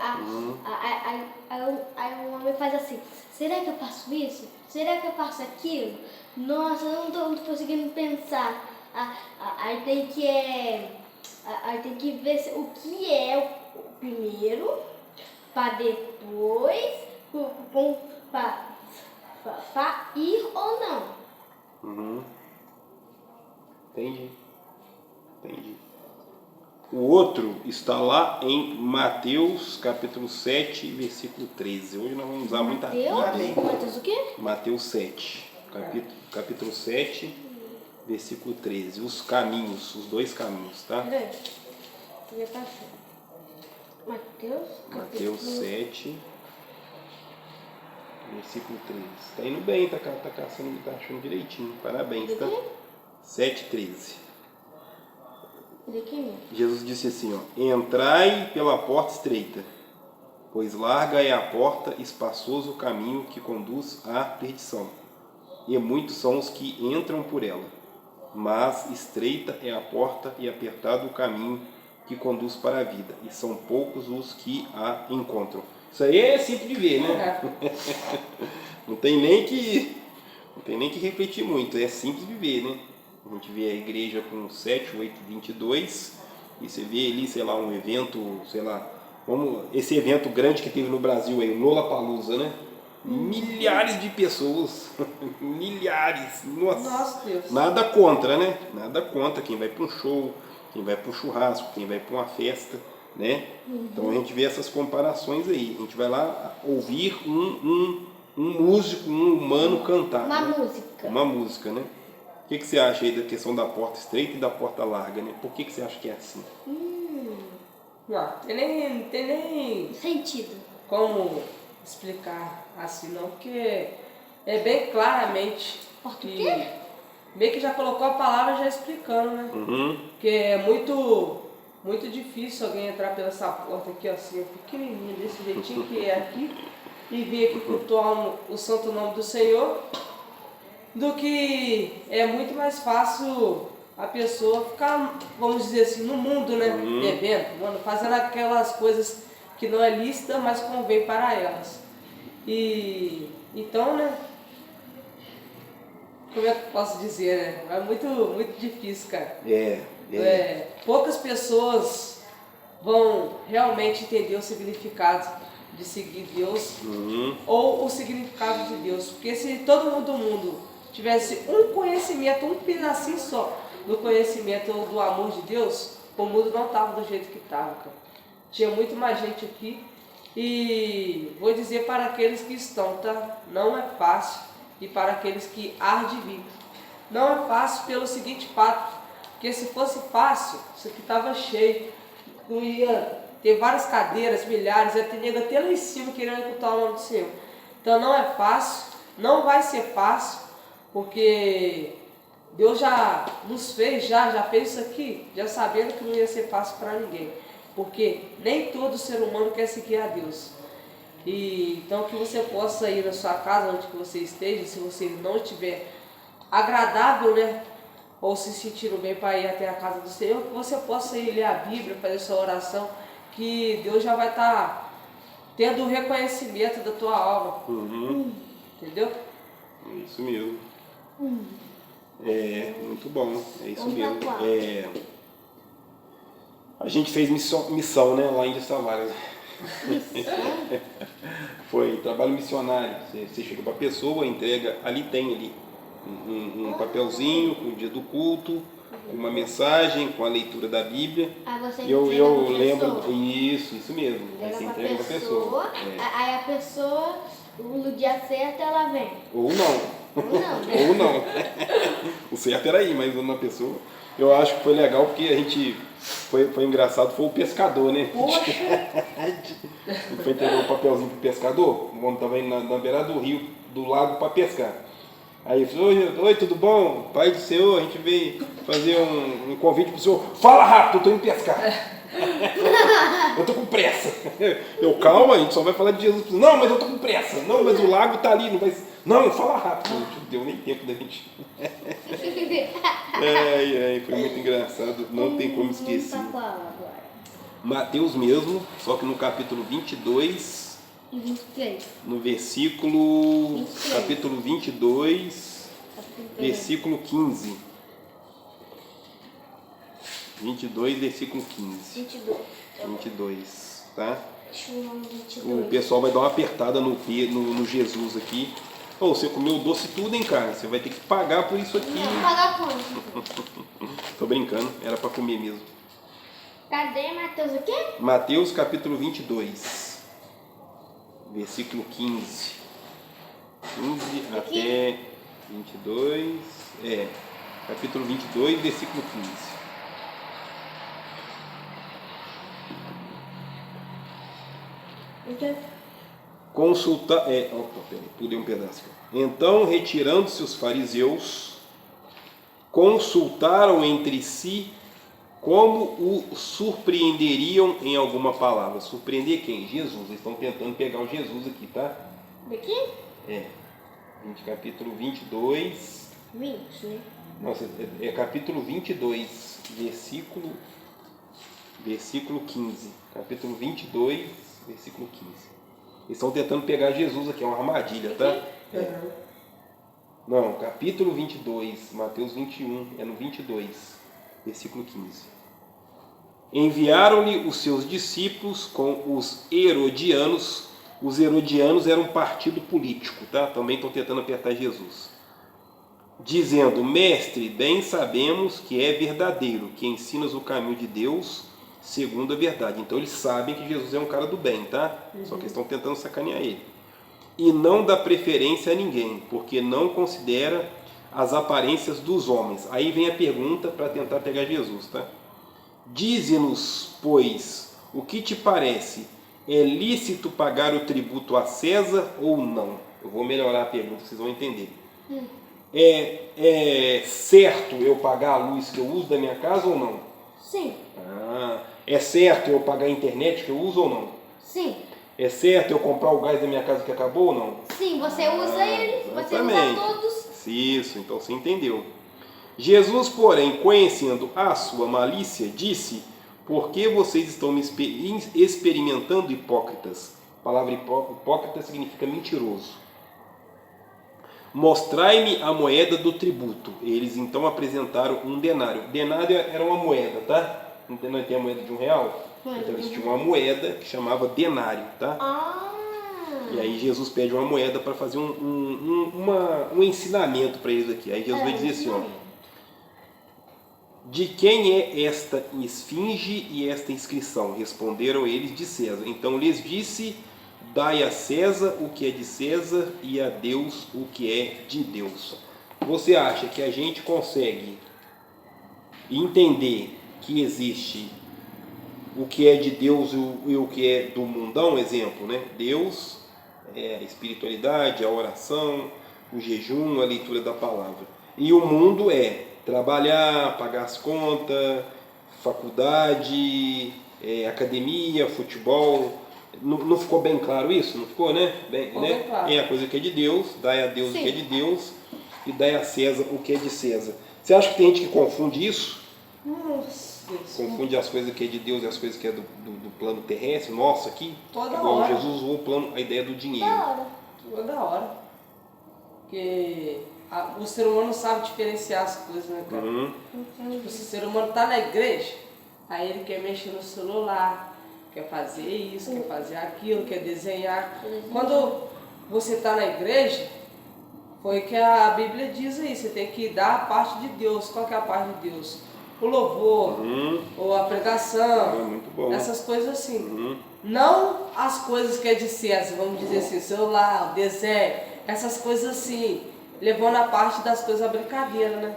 Aí o homem faz assim, será que eu faço isso? Será que eu faço aquilo? Nossa, eu não tô conseguindo pensar. Aí tem que ver o que é o primeiro, para depois para ir ou não. Entendi. O outro está lá em Mateus capítulo 7, versículo 13. Hoje nós vamos usar muita Bíblia. Mateus o quê? Mateus 7, capítulo 7, versículo 13. Os caminhos, os dois caminhos, tá? Peraí. Mateus 7, versículo 13. Tá indo bem, tá caçando, tá achando direitinho. Parabéns, tá? 7, 13. Jesus disse assim, ó: entrai pela porta estreita, pois larga é a porta, espaçoso o caminho que conduz à perdição, e muitos são os que entram por ela. Mas estreita é a porta e apertado o caminho que conduz para a vida, e são poucos os que a encontram. Isso aí é simples de ver, né? Não tem nem que refletir muito, é simples de ver, né? A gente vê a igreja com 7, 8, 22, e você vê ali, sei lá, um evento, sei lá, esse evento grande que teve no Brasil aí, o Lollapalooza, né? Milhares de pessoas, milhares, nossa Deus. Nada contra, né? Nada contra quem vai para um show, quem vai para um churrasco, quem vai para uma festa, né? Então a gente vê essas comparações aí, a gente vai lá ouvir um músico, um humano cantar. Uma música, né? O que você acha aí da questão da porta estreita e da porta larga, né? Por que você acha que é assim? Não tem nem sentido como explicar assim não, porque é bem claramente que meio que já colocou a palavra já explicando, né? Porque é muito difícil alguém entrar pela essa porta aqui assim, pequenininha, desse jeitinho que é aqui, e vir aqui cultuar o santo nome do Senhor, do que é muito mais fácil a pessoa ficar, vamos dizer assim, no mundo, né? Bebendo, fazendo aquelas coisas que não é lícita, mas convém para elas. E então, né? Como é que eu posso dizer, né? É muito difícil, cara. Poucas pessoas vão realmente entender o significado de seguir Deus ou o significado de Deus. Porque se todo mundo tivesse um conhecimento, um pedacinho só do conhecimento ou do amor de Deus, o mundo não estava do jeito que estava, cara. Tinha muito mais gente aqui. E vou dizer para aqueles que estão, tá? Não é fácil. E para aqueles que há de vir. Não é fácil pelo seguinte fato. Porque se fosse fácil, isso aqui estava cheio. Não ia ter várias cadeiras, milhares, ia ter nego até lá em cima querendo escutar o nome do Senhor. Então não é fácil, não vai ser fácil, porque Deus já nos fez, já fez isso aqui, já sabendo que não ia ser fácil para ninguém. Porque nem todo ser humano quer seguir a Deus. E, então que você possa ir na sua casa, onde que você esteja, se você não estiver agradável, né? Ou se sentindo bem para ir até a casa do Senhor, que você possa ir ler a Bíblia, fazer sua oração, que Deus já vai estar tendo o reconhecimento da tua alma. Entendeu? É isso mesmo. É, muito bom, é isso Vamos mesmo. pra qual? A gente fez missão, né, lá em Destavalhas. Foi trabalho missionário. Você chega para a pessoa, entrega, ali tem ali um papelzinho com o dia do culto, com uma mensagem, com a leitura da Bíblia. Aí você Eu entrega pra lembro, pessoa. isso mesmo. Aí você entrega para a pessoa. Aí a pessoa, no dia certo, ela vem. Ou não. Ou não, né? Ou não. O certo era ir, mas uma pessoa. Eu acho que foi legal porque a gente. Foi engraçado, foi o pescador, né? Poxa! Foi entregar um papelzinho pro pescador. O homem estava indo na beira do rio, do lago, para pescar. Aí ele falou: oi, tudo bom? Pai do Senhor, a gente veio fazer um convite pro senhor. Fala rápido, eu tô indo pescar. Eu tô com pressa. Calma, a gente só vai falar de Jesus. Não, mas eu tô com pressa. Não, mas o lago tá ali, não vai. Não, fala rápido. Não deu nem tempo da gente. Foi muito engraçado. Não tem como esquecer. Vamos pra qual agora? Mateus mesmo, só que no capítulo 22, E 23. no versículo. 23. Capítulo 22, versículo 15. 22, versículo 15. 22, tá? Deixa eu ver o O 22. pessoal vai dar uma apertada no Jesus aqui. Ô, você comeu doce tudo, hein, cara? Você vai ter que pagar por isso aqui. Não, pagar quanto? Tô brincando, era pra comer mesmo. Cadê, Mateus? O quê? Mateus capítulo 22, versículo 15. 15 até 22. Capítulo 22, versículo 15. Consultar. Pulei um pedaço. Então, retirando-se os fariseus, consultaram entre si como o surpreenderiam em alguma palavra. Surpreender quem? Jesus. Eles estão tentando pegar o Jesus aqui, tá? Daqui? Capítulo 22. 20, né? Nossa, capítulo 22, versículo 15. Capítulo 22, versículo 15. Eles estão tentando pegar Jesus aqui, é uma armadilha, tá? Não, capítulo 22, Mateus 21, é no 22, versículo 15. Enviaram-lhe os seus discípulos com os herodianos. Os herodianos eram um partido político, tá? Também estão tentando apertar Jesus. Dizendo: Mestre, bem sabemos que é verdadeiro, que ensinas o caminho de Deus segundo a verdade. Então eles sabem que Jesus é um cara do bem, tá? Só que eles estão tentando sacanear ele. E não dá preferência a ninguém, porque não considera as aparências dos homens. Aí vem a pergunta para tentar pegar Jesus, tá? Dize-nos, pois, o que te parece? É lícito pagar o tributo a César ou não? Eu vou melhorar a pergunta, vocês vão entender. É certo eu pagar a luz que eu uso da minha casa ou não? Sim. É certo eu pagar a internet que eu uso ou não? Sim. É certo eu comprar o gás da minha casa que acabou ou não? Sim, você usa ele, você usa exatamente. todos. Isso, então você entendeu. Jesus, porém, conhecendo a sua malícia, disse: por que vocês estão me experimentando, hipócritas? A palavra hipócrita significa mentiroso. Mostrai-me a moeda do tributo. Eles então apresentaram um denário. Denário era uma moeda, tá? Não tem a moeda de R$1? Então eles tinham uma moeda que chamava denário, tá? E aí Jesus pede uma moeda para fazer um ensinamento para eles aqui. Aí Jesus vai dizer assim, ó: de quem é esta esfinge e esta inscrição? Responderam eles: de César. Então lhes disse: dai a César o que é de César e a Deus o que é de Deus. Você acha que a gente consegue e entender que existe o que é de Deus e o que é do mundão, exemplo, né? Deus é a espiritualidade, a oração, o jejum, a leitura da palavra. E o mundo é trabalhar, pagar as contas, faculdade, academia, futebol. Não ficou bem claro isso? Não ficou, né? Ficou bem claro. É a coisa que é de Deus, dai a Deus Sim. o que é de Deus e dai a César o que é de César. Você acha que tem gente que confunde isso? Nossa, Deus. Confunde as coisas que é de Deus e as coisas que é do plano terrestre, nosso aqui? Toda Igual hora. Jesus usou o plano, a ideia do dinheiro. Da hora. Toda hora. Porque o ser humano sabe diferenciar as coisas, né, cara? Uhum. Tipo, se o ser humano tá na igreja, aí ele quer mexer no celular, quer fazer isso, quer fazer aquilo, quer desenhar. Quando você tá na igreja, foi que a Bíblia diz aí, você tem que dar a parte de Deus. Qual que é a parte de Deus? O louvor, ou a pregação, Muito bom. essas coisas assim. Não as coisas que é de César, vamos dizer assim, celular, desenho, essas coisas assim, levando a parte das coisas à brincadeira, né?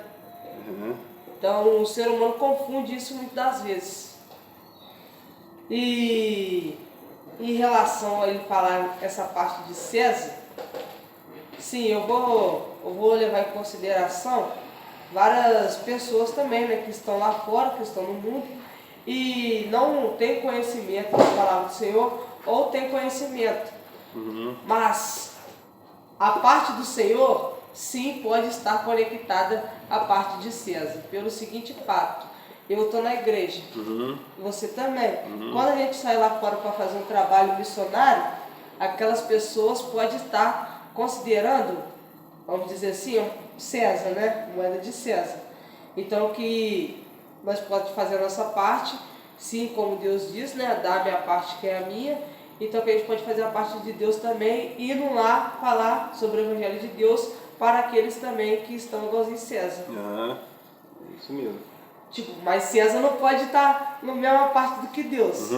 Então o ser humano confunde isso muitas das vezes. E em relação a ele falar essa parte de César, sim, eu vou levar em consideração várias pessoas também, né, que estão lá fora, que estão no mundo e não tem conhecimento da palavra do Senhor ou tem conhecimento. Mas a parte do Senhor, sim, pode estar conectada à parte de César, pelo seguinte fato: eu estou na igreja, você também. Quando a gente sai lá fora para fazer um trabalho missionário, aquelas pessoas podem estar considerando, vamos dizer assim, César, né? Moeda de César. Então que nós podemos fazer a nossa parte, sim, como Deus diz, né? Dar a minha parte que é a minha. Então que a gente pode fazer a parte de Deus também, indo lá falar sobre o Evangelho de Deus para aqueles também que estão igualzinho César. Isso mesmo. Tipo, mas César não pode estar na mesma parte do que Deus.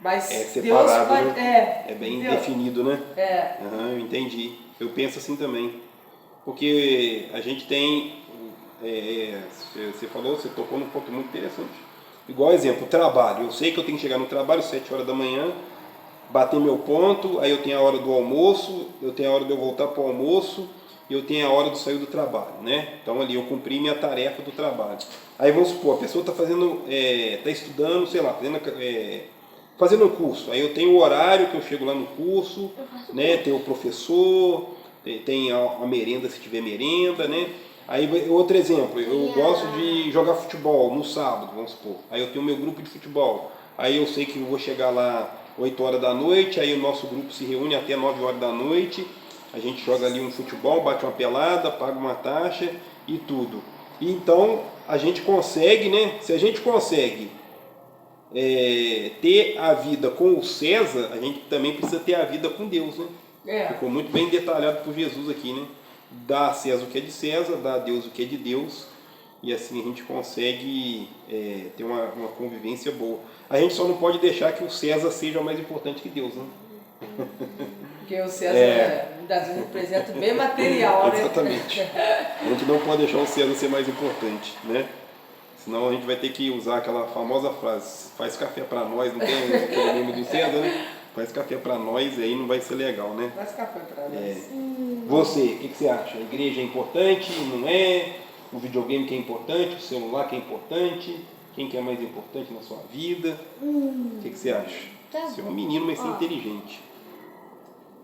Mas É Deus separado, pode. né? É bem Deus. definido, né? Eu entendi. Eu penso assim também. Porque a gente tem, você falou, você tocou num ponto muito interessante. Igual exemplo, trabalho. Eu sei que eu tenho que chegar no trabalho às 7 horas da manhã, bater meu ponto, aí eu tenho a hora do almoço, eu tenho a hora de eu voltar para o almoço, e eu tenho a hora de sair do trabalho, né? Então ali eu cumpri minha tarefa do trabalho. Aí vamos supor, a pessoa está fazendo, está estudando, sei lá, fazendo um curso. Aí eu tenho o horário que eu chego lá no curso, né? Tem o professor, tem a merenda se tiver merenda, né? Aí outro exemplo, eu gosto de jogar futebol no sábado, vamos supor. Aí eu tenho o meu grupo de futebol. Aí eu sei que eu vou chegar lá 8 horas da noite, aí o nosso grupo se reúne até 9 horas da noite. A gente joga ali um futebol, bate uma pelada, paga uma taxa e tudo. E então a gente consegue, né? Se a gente consegue ter a vida com o César, a gente também precisa ter a vida com Deus, né? Ficou muito bem detalhado por Jesus aqui, né? Dá a César o que é de César, dá a Deus o que é de Deus, e assim a gente consegue ter uma convivência boa. A gente só não pode deixar que o César seja mais importante que Deus, né? Porque o César muitas vezes representa bem material, né? Exatamente. A gente não pode deixar o César ser mais importante, né? Senão a gente vai ter que usar aquela famosa frase: faz café pra nós, não tem aquele meme do César, né? Faz café pra nós, aí não vai ser legal, né? Faz café pra nós. Você, o que você acha? A igreja é importante, não é? O videogame que é importante, o celular que é importante? Quem que é mais importante na sua vida? O que você acha? Tá Você é um bom. menino, mas você é Ó. inteligente.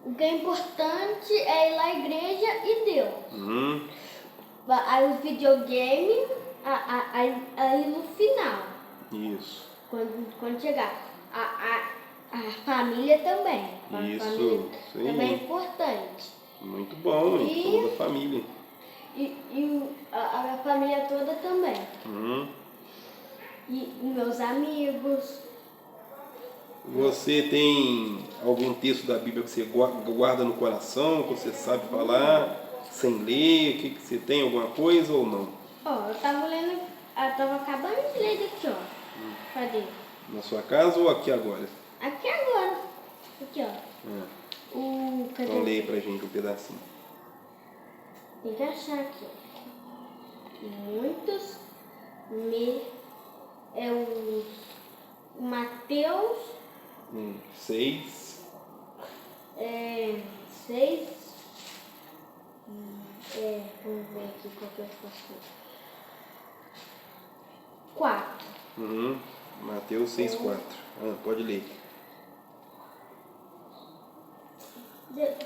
O que é importante é ir lá à igreja e Deus. Aí o videogame, aí no final, Isso. quando chegar, a família também. Isso, Família isso aí. também é importante. Muito bom, hein? Toda a família. E a família toda também. E meus amigos. Você tem algum texto da Bíblia que você guarda no coração, que você sabe falar, sem ler? O que você tem? Alguma coisa ou não? Ó, eu tava lendo, eu tava acabando de ler daqui, ó. Cadê? Na sua casa ou aqui agora? Aqui agora. Aqui, ó. Cadê? Então leia pra gente um pedacinho. Tem que achar aqui. Muitos É o Mateus 6. 6. Vamos ver aqui qual que eu faço. 4. Mateus 6,4. Pode ler.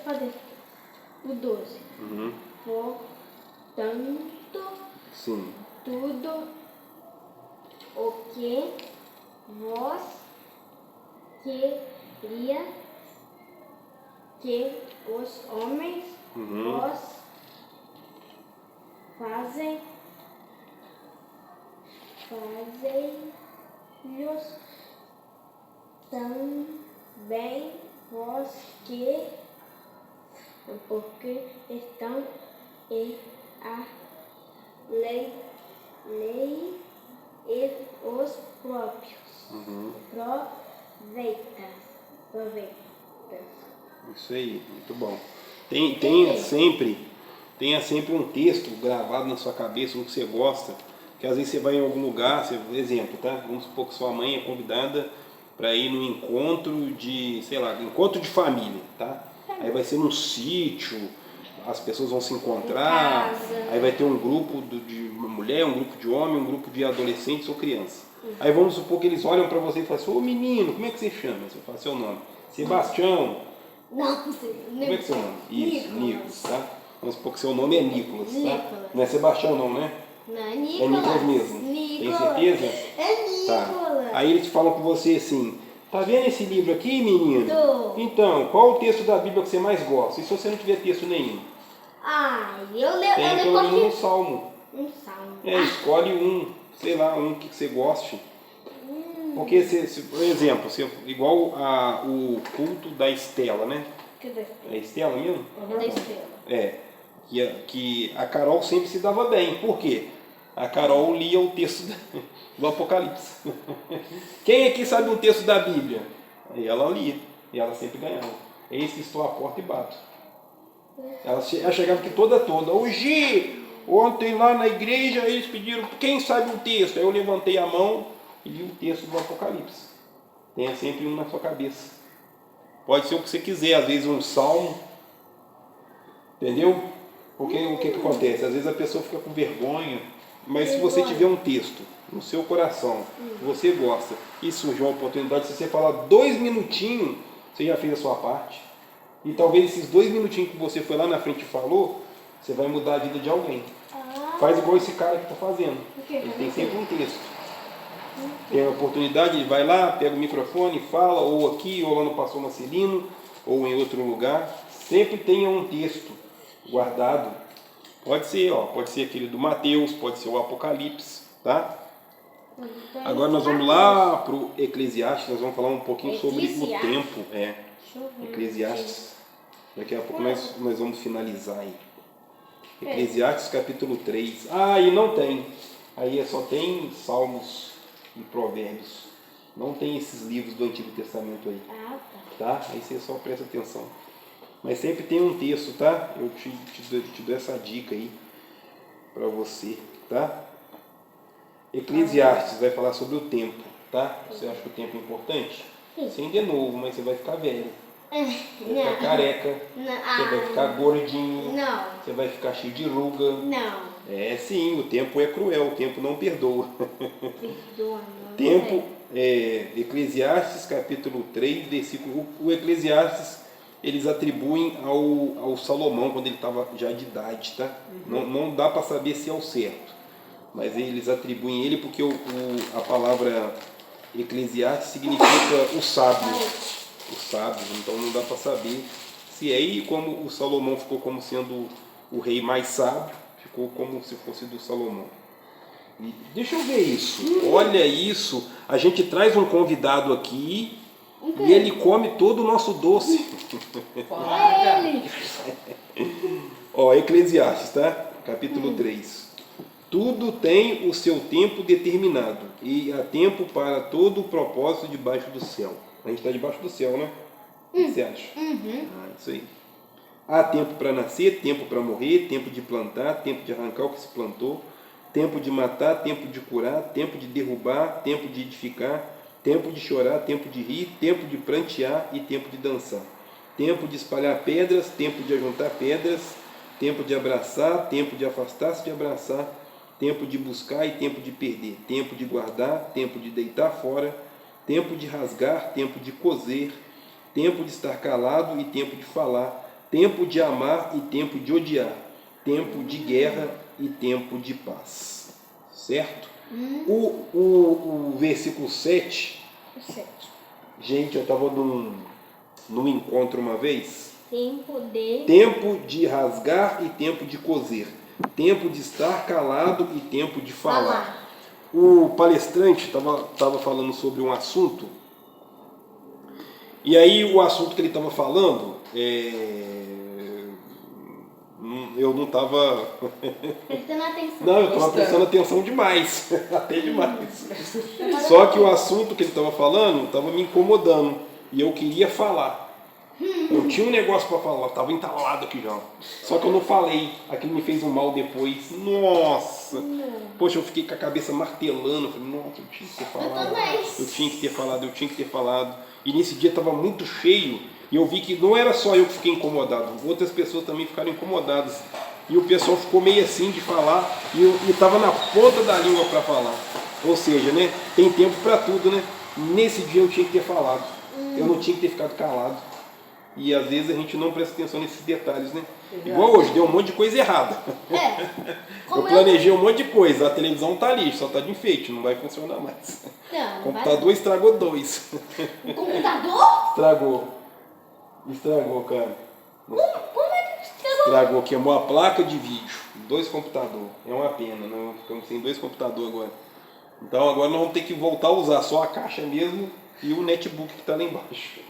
Cadê? O 12. Portanto, Sim. tudo o que vós queria que os homens vos fazei-lhes também vós que, porque estão em a lei e os próprios proveitas. Isso aí, muito bom. Tenha sempre um texto gravado na sua cabeça, um que você gosta, que às vezes você vai em algum lugar, exemplo, tá? Vamos supor que sua mãe é convidada para ir num encontro de, encontro de família, tá? Aí vai ser num sítio, as pessoas vão se encontrar, aí vai ter um grupo de mulher, um grupo de homem, um grupo de adolescentes ou crianças. Aí vamos supor que eles olham para você e falam assim: ô menino, como é que você chama? Você fala seu nome. Sebastião. Não, como é que é seu nome? Isso, Nicolas, tá? Vamos supor que seu nome é Nicolas, tá? Não é Sebastião não, né? Não, é É Nicolas. Nicolas mesmo. Tem certeza? É Nicolas. Tá. Aí eles falam com você assim: tá vendo esse livro aqui, menino? Tô. Então, qual o texto da Bíblia que você mais gosta? E se você não tiver texto nenhum? Eu leio Tem pelo menos um salmo. um salmo. Escolhe um que você goste. Porque, por exemplo, igual o culto da Estela, né? É Estela mesmo? É da Estrela. Que a Carol sempre se dava bem. Por quê? A Carol lia o texto do Apocalipse. Quem aqui sabe um texto da Bíblia? Aí ela lia. E ela sempre ganhava. Eis que estou à porta e bato. Ela chegava aqui toda. Hoje, ontem lá na igreja, eles pediram, quem sabe um texto? Aí eu levantei a mão e li o texto do Apocalipse. Tenha sempre um na sua cabeça. Pode ser o que você quiser, às vezes um salmo. Entendeu? Porque o que acontece? Às vezes a pessoa fica com vergonha, mas se você tiver um texto no seu coração, que você gosta, e surgiu uma oportunidade, se você falar 2 minutinhos, você já fez a sua parte. E talvez esses 2 minutinhos que você foi lá na frente e falou, você vai mudar a vida de alguém. Faz igual esse cara que está fazendo. Ele tem sempre um texto. Tem a oportunidade, ele vai lá, pega o microfone, fala, ou aqui, ou lá no Pastor Marcelino, ou em outro lugar. Sempre tenha um texto guardado. Pode ser aquele do Mateus, pode ser o Apocalipse, tá? Agora nós vamos lá para o Eclesiastes, nós vamos falar um pouquinho sobre o tempo. Eclesiastes. Daqui a pouco nós vamos finalizar aí. Eclesiastes capítulo 3. E não tem. Aí só tem Salmos e Provérbios. Não tem esses livros do Antigo Testamento aí. Tá? Aí você só presta atenção. Mas sempre tem um texto, tá? Eu te dou essa dica aí para você, tá? Eclesiastes vai falar sobre o tempo, tá? Você acha que o tempo é importante? Você ainda é novo, mas você vai ficar velho. Você vai ficar careca, você vai ficar gordinho, você vai ficar cheio de ruga. Sim, o tempo é cruel, o tempo não perdoa. Tempo, Eclesiastes capítulo 3, versículo. O Eclesiastes eles atribuem ao Salomão quando ele estava já de idade, tá? Não dá para saber se é o certo, mas eles atribuem ele porque a palavra Eclesiastes significa o sábio, então não dá para saber se é, e como o Salomão ficou como sendo o rei mais sábio, ficou como se fosse do Salomão. E deixa eu ver isso, olha isso, a gente traz um convidado aqui e ele come todo o nosso doce. Eclesiastes, tá? Capítulo 3. Tudo tem o seu tempo determinado, e há tempo para todo o propósito debaixo do céu. A gente está debaixo do céu, né? O que você acha? Isso aí. Há tempo para nascer, tempo para morrer, tempo de plantar, tempo de arrancar o que se plantou, tempo de matar, tempo de curar, tempo de derrubar, tempo de edificar, tempo de chorar, tempo de rir, tempo de prantear e tempo de dançar. Tempo de espalhar pedras, tempo de ajuntar pedras, tempo de abraçar, tempo de afastar-se de abraçar, tempo de buscar e tempo de perder, tempo de guardar, tempo de deitar fora, tempo de rasgar, tempo de coser, tempo de estar calado e tempo de falar, tempo de amar e tempo de odiar, tempo de guerra e tempo de paz. Certo? O versículo 7, gente, eu estava num encontro uma vez. Tempo de rasgar e tempo de coser, tempo de estar calado e tempo de falar. O palestrante estava falando sobre um assunto, e aí o assunto que ele estava falando, eu não estava... Prestando atenção. Não, eu estava prestando atenção demais, até demais. Só que o assunto que ele estava falando estava me incomodando, e eu queria falar. Eu tinha um negócio para falar, estava entalado aqui já. Só que eu não falei, aquilo me fez um mal depois. Nossa! Poxa, eu fiquei com a cabeça martelando. Eu falei, nossa, eu tinha que ter falado. Eu tinha que ter falado. E nesse dia estava muito cheio. E eu vi que não era só eu que fiquei incomodado, outras pessoas também ficaram incomodadas. E o pessoal ficou meio assim de falar, e estava na ponta da língua para falar. Ou seja, né, tem tempo para tudo, né? Nesse dia eu tinha que ter falado. Eu não tinha que ter ficado calado. E às vezes a gente não presta atenção nesses detalhes, né? Igual hoje, deu um monte de coisa errada. Eu planejei um monte de coisa, a televisão tá ali, só tá de enfeite, não vai funcionar mais. Não, o computador estragou 2. O computador? Estragou, cara. Como é que Estragou, queimou a placa de vídeo. 2 computadores. É uma pena, né? Ficamos sem 2 computadores agora. Então agora nós vamos ter que voltar a usar só a caixa mesmo e o netbook que está lá embaixo.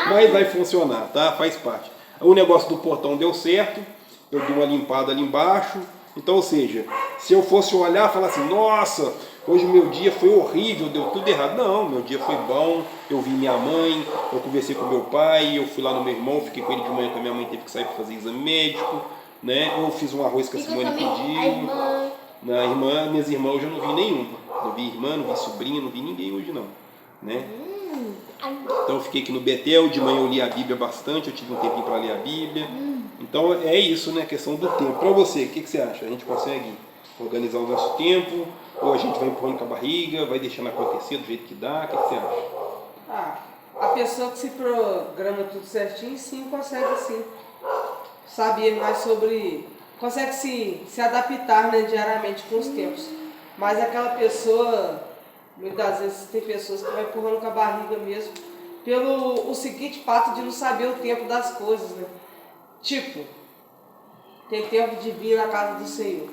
Mas vai funcionar, tá? Faz parte. O negócio do portão deu certo, eu dei uma limpada ali embaixo. Então, ou seja, se eu fosse olhar e falar assim, nossa, hoje meu dia foi horrível, deu tudo errado. Não, meu dia foi bom, eu vi minha mãe, eu conversei com meu pai, eu fui lá no meu irmão, fiquei com ele de manhã, que a minha mãe teve que sair para fazer exame médico, né? Eu fiz um arroz que a Simone pediu. Minhas irmãs hoje eu não vi nenhuma. Não vi irmã, não vi sobrinha, não vi ninguém hoje não, né? Então eu fiquei aqui no Betel, de manhã eu li a Bíblia bastante, eu tive um tempinho para ler a Bíblia. Então é isso, né? A questão do tempo. Para você, o que você acha? A gente consegue organizar o nosso tempo? Ou a gente vai empurrando com a barriga, vai deixando acontecer do jeito que dá? O que você acha? A pessoa que se programa tudo certinho, sim, consegue sim saber mais sobre... Consegue se adaptar, né, diariamente com os tempos. Mas aquela pessoa... Muitas vezes tem pessoas que vão empurrando com a barriga mesmo, pelo o seguinte fato de não saber o tempo das coisas, né? Tipo, tem tempo de vir na casa do Senhor.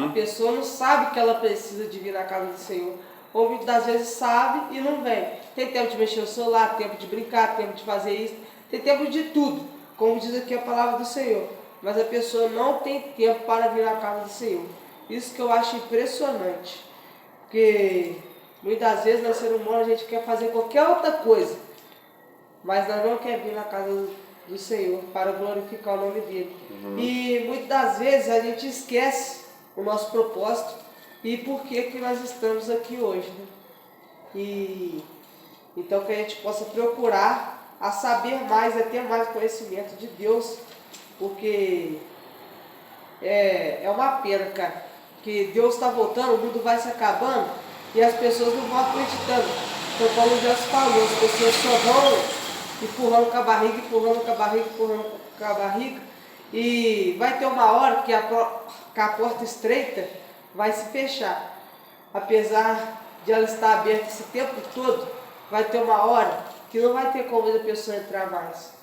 A pessoa não sabe que ela precisa de vir na casa do Senhor. Ou muitas vezes sabe e não vem. Tem tempo de mexer no celular, tempo de brincar, tempo de fazer isso. Tem tempo de tudo, como diz aqui a palavra do Senhor. Mas a pessoa não tem tempo para vir na casa do Senhor. Isso que eu acho impressionante. Porque... muitas vezes, nós ser humano, a gente quer fazer qualquer outra coisa, mas nós não queremos vir na casa do Senhor para glorificar o nome dele. E muitas das vezes a gente esquece o nosso propósito e por que nós estamos aqui hoje, né? E então que a gente possa procurar a saber mais, a ter mais conhecimento de Deus, porque é uma pena, cara, que Deus está voltando, o mundo vai se acabando, e as pessoas não vão acreditando. Então, como Deus falou, as pessoas só vão empurrando com a barriga, empurrando com a barriga, empurrando com a barriga. E vai ter uma hora que a porta estreita vai se fechar. Apesar de ela estar aberta esse tempo todo, vai ter uma hora que não vai ter como a pessoa entrar mais.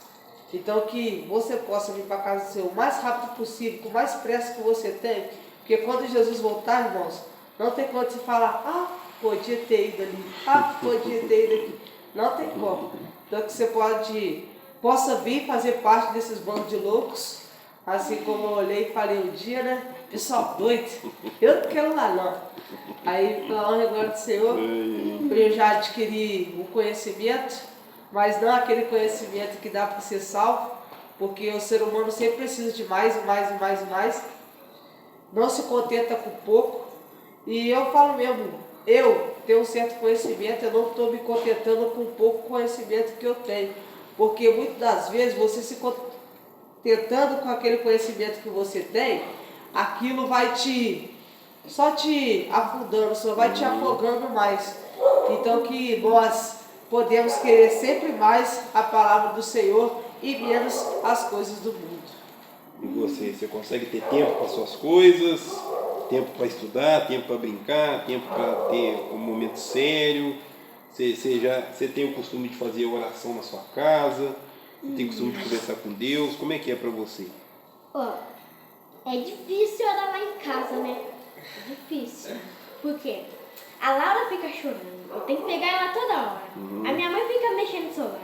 Então, que você possa vir para a casa do Senhor o mais rápido possível, com mais pressa que você tem. Porque quando Jesus voltar, irmãos, não tem como você falar, podia ter ido ali, podia ter ido aqui. Não tem como. Então que você possa vir fazer parte desses bandos de loucos, assim como eu olhei e falei um dia, né? Pessoal doido, eu não quero lá não. Aí, pela honra e glória do Senhor, eu já adquiri o conhecimento, mas não aquele conhecimento que dá para ser salvo, porque o ser humano sempre precisa de mais e mais e mais e mais. Não se contenta com pouco, E eu falo mesmo, eu tenho um certo conhecimento, eu não estou me contentando com o pouco conhecimento que eu tenho. Porque muitas das vezes você se contentando com aquele conhecimento que você tem, aquilo vai só te afundando, só vai te afogando mais. Então que nós podemos querer sempre mais a palavra do Senhor e menos as coisas do mundo. E você consegue ter tempo para suas coisas, tempo para estudar, tempo para brincar, tempo para ter um momento sério. Você tem o costume de fazer oração na sua casa, você tem o costume de conversar com Deus. Como é que é para você? Ó, é difícil orar lá em casa, né? É difícil. Por quê? A Laura fica chorando. Eu tenho que pegar ela toda hora. A minha mãe fica mexendo no celular.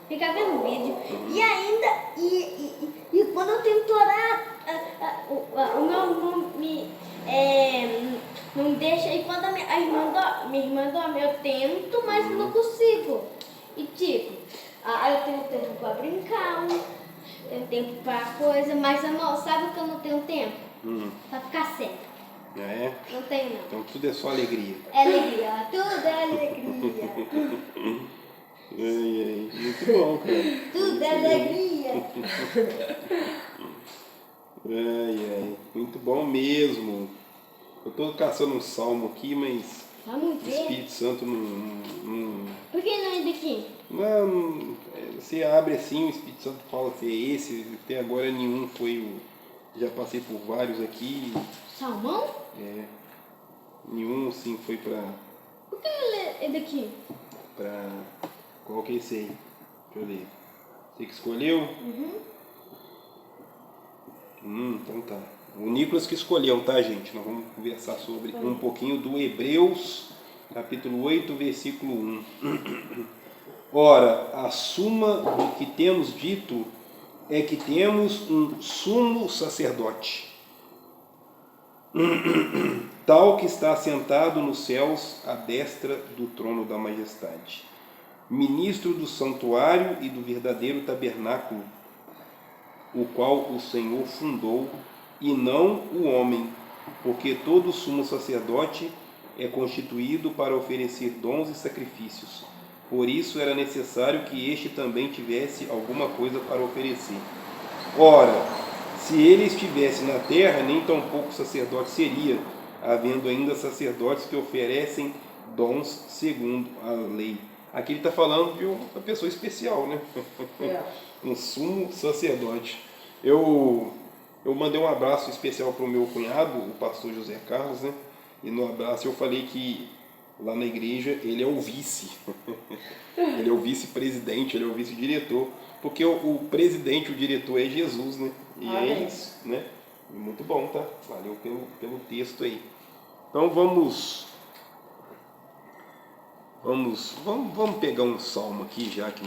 Fica vendo vídeo. E ainda, e quando eu tento orar, o meu irmão não deixa. E quando a minha irmã dorme, eu tento, mas não consigo. E tipo, aí eu tenho tempo pra brincar, tenho tempo pra coisa, mas amor, sabe o que eu não tenho tempo? Pra ficar sério. É? Não tenho não. Então tudo é só alegria. É alegria, tudo é alegria. Muito bom, cara. Tudo é alegria. Muito bom mesmo. Eu estou caçando um salmo aqui, mas Vamos o ver. Espírito Santo não. Por que não é daqui? Não, você abre assim, o Espírito Santo fala assim, é esse, até agora nenhum foi o. Já passei por vários aqui. Salmão? Nenhum assim foi pra. Por que ele é daqui? Qual que é esse aí? Deixa eu ver. Você que escolheu? Então tá. O Nicolas que escolheu, tá, gente? Nós vamos conversar sobre um pouquinho do Hebreus, capítulo 8, versículo 1. Ora, a suma do que temos dito é que temos um sumo sacerdote, tal que está assentado nos céus à destra do trono da majestade, ministro do santuário e do verdadeiro tabernáculo, o qual o Senhor fundou, e não o homem, porque todo sumo sacerdote é constituído para oferecer dons e sacrifícios. Por isso era necessário que este também tivesse alguma coisa para oferecer. Ora, se ele estivesse na terra, nem tampouco sacerdote seria, havendo ainda sacerdotes que oferecem dons segundo a lei. Aqui ele está falando de uma pessoa especial, né? Um sumo sacerdote. Eu mandei um abraço especial para o meu cunhado, o pastor José Carlos, né? E no abraço eu falei que lá na igreja ele é o vice. Ele é o vice-presidente, ele é o vice-diretor. Porque o presidente, o diretor é Jesus, né? E eles, né? Muito bom, tá? Valeu pelo texto aí. Então vamos pegar um salmo aqui, já que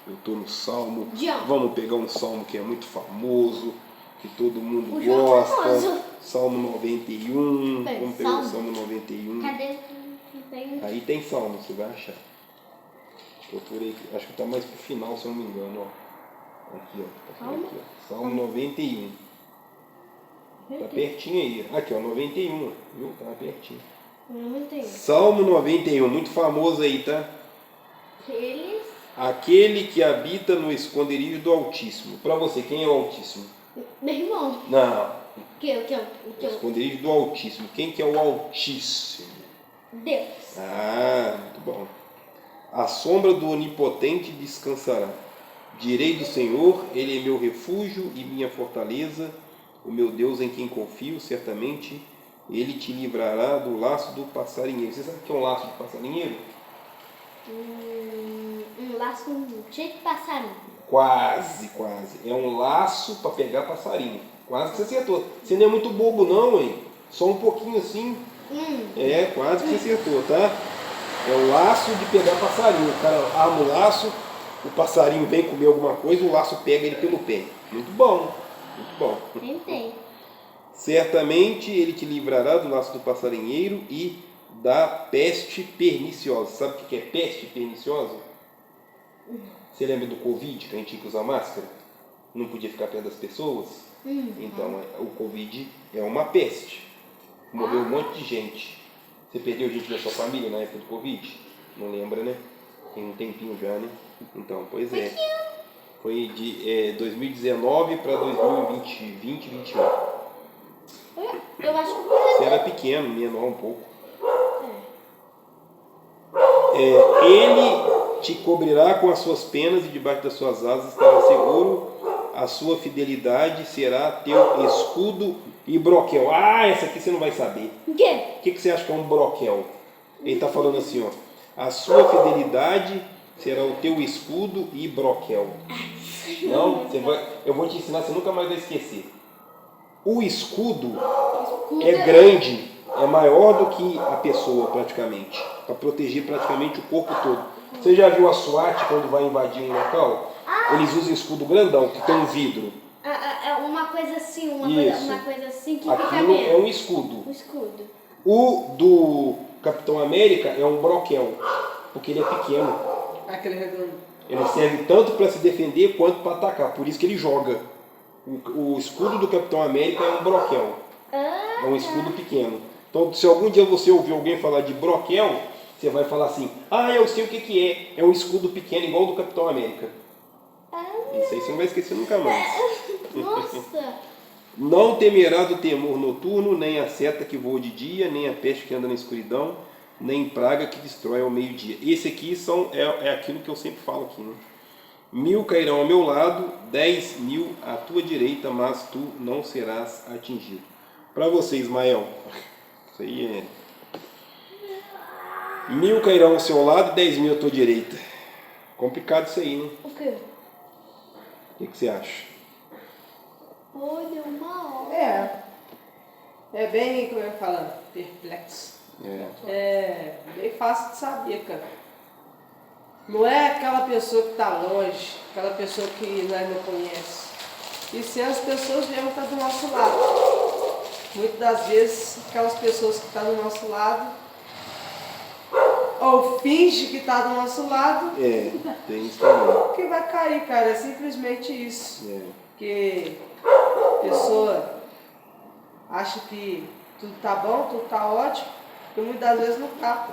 eu estou no salmo. Vamos pegar um salmo que é muito famoso, que todo mundo gosta. Salmo 91. Vamos pegar o Salmo 91. Cadê? Aí tem salmo, você vai achar. Procurei, acho que está mais pro final, se eu não me engano. Ó. Aqui, ó. Aqui, ó. Salmo 91. Tá pertinho aí. Aqui, ó, 91. Viu? Tá pertinho. 91. Salmo 91, muito famoso aí, tá? Eles? Aquele que habita no esconderijo do Altíssimo. Para você, quem é o Altíssimo? Meu irmão. Não. O esconderijo do Altíssimo. Quem que é o Altíssimo? Deus. Ah, muito bom. A sombra do Onipotente descansará. Direi do Senhor, Ele é meu refúgio e minha fortaleza, o meu Deus em quem confio, certamente Ele te livrará do laço do passarinheiro. Você sabe o que é um laço de passarinheiro? Um laço cheio de passarinho. Quase. É um laço para pegar passarinho. Quase que você acertou. Você não é muito bobo não, hein? Só um pouquinho assim. Quase que você acertou, tá? É o laço de pegar passarinho. O cara arma o laço, o passarinho vem comer alguma coisa, o laço pega ele pelo pé. Muito bom. Tentei. Certamente ele te livrará do laço do passarinheiro e da peste perniciosa. Sabe o que é peste perniciosa? Você lembra do Covid, que a gente tinha que usar máscara? Não podia ficar perto das pessoas? Então, o Covid é uma peste. Morreu um monte de gente. Você perdeu gente da sua família na época do Covid? Não lembra, né? Tem um tempinho já, né? Então, pois é. Foi de 2019 para 2020, 2021. Eu acho que Você era pequeno, menor um pouco. Ele te cobrirá com as suas penas e debaixo das suas asas estará seguro. A sua fidelidade será teu escudo e broquel. Ah, essa aqui você não vai saber. o quê? O que você acha que é um broquel? Ele está falando assim, ó. A sua fidelidade será o teu escudo e broquel. Não? Eu vou te ensinar, você nunca mais vai esquecer. O escudo é grande, é maior do que a pessoa praticamente, para proteger praticamente o corpo todo. Você já viu a SWAT quando vai invadir um local? Eles usam escudo grandão, que tem um vidro. É uma coisa assim, uma coisa assim que fica Aquilo bem. é um escudo. Um escudo. O do Capitão América é um broquel, porque ele é pequeno. Aquele redondo. Ele serve tanto para se defender quanto para atacar, por isso que ele joga. O escudo do Capitão América é um broquel. É um escudo pequeno. Então, se algum dia você ouvir alguém falar de broquel, você vai falar assim: ah, eu sei o que é. É um escudo pequeno igual o do Capitão América. Isso aí você não vai esquecer nunca mais. Nossa! Não temerá do temor noturno, nem a seta que voa de dia, nem a peste que anda na escuridão, nem praga que destrói ao meio-dia. Esse aqui é aquilo que eu sempre falo aqui, né? 1000 cairão ao meu lado, 10.000 à tua direita, mas tu não serás atingido. Para você, Ismael, isso aí é 1000 cairão ao seu lado, 10.000 à tua direita. Complicado isso aí, né? O quê? O que você acha? Olha, uma hora. É bem, como eu falo, perplexo. É bem fácil de saber, cara. Não é aquela pessoa que está longe, aquela pessoa que nós não conhecemos. E se as pessoas mesmo estão do nosso lado. Muitas das vezes, aquelas pessoas que estão do nosso lado, ou finge que está do nosso lado, Tem isso também. que vai cair, cara. É simplesmente isso. Porque a pessoa acha que tudo tá bom, tudo tá ótimo, e muitas das vezes não tá.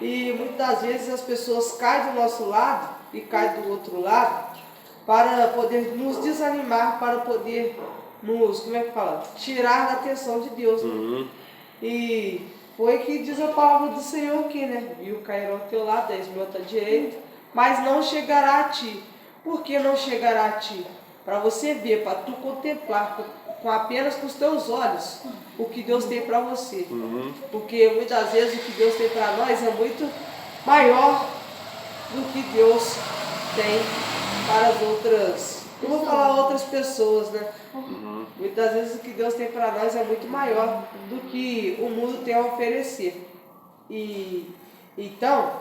E muitas das vezes as pessoas caem do nosso lado e caem do outro lado para poder nos desanimar, para poder nos, como é que fala? Tirar da atenção de Deus. Né? E foi que diz a palavra do Senhor aqui, né? 1000 cairão ao teu lado, 10.000 à tua direita, mas não chegará a ti. Por que não chegará a ti? Para você ver, para tu contemplar com apenas com os teus olhos o que Deus tem para você. Porque muitas vezes o que Deus tem para nós é muito maior do que Deus tem para as outras, eu vou falar outras pessoas, né? Muitas vezes o que Deus tem para nós é muito maior do que o mundo tem a oferecer. E então,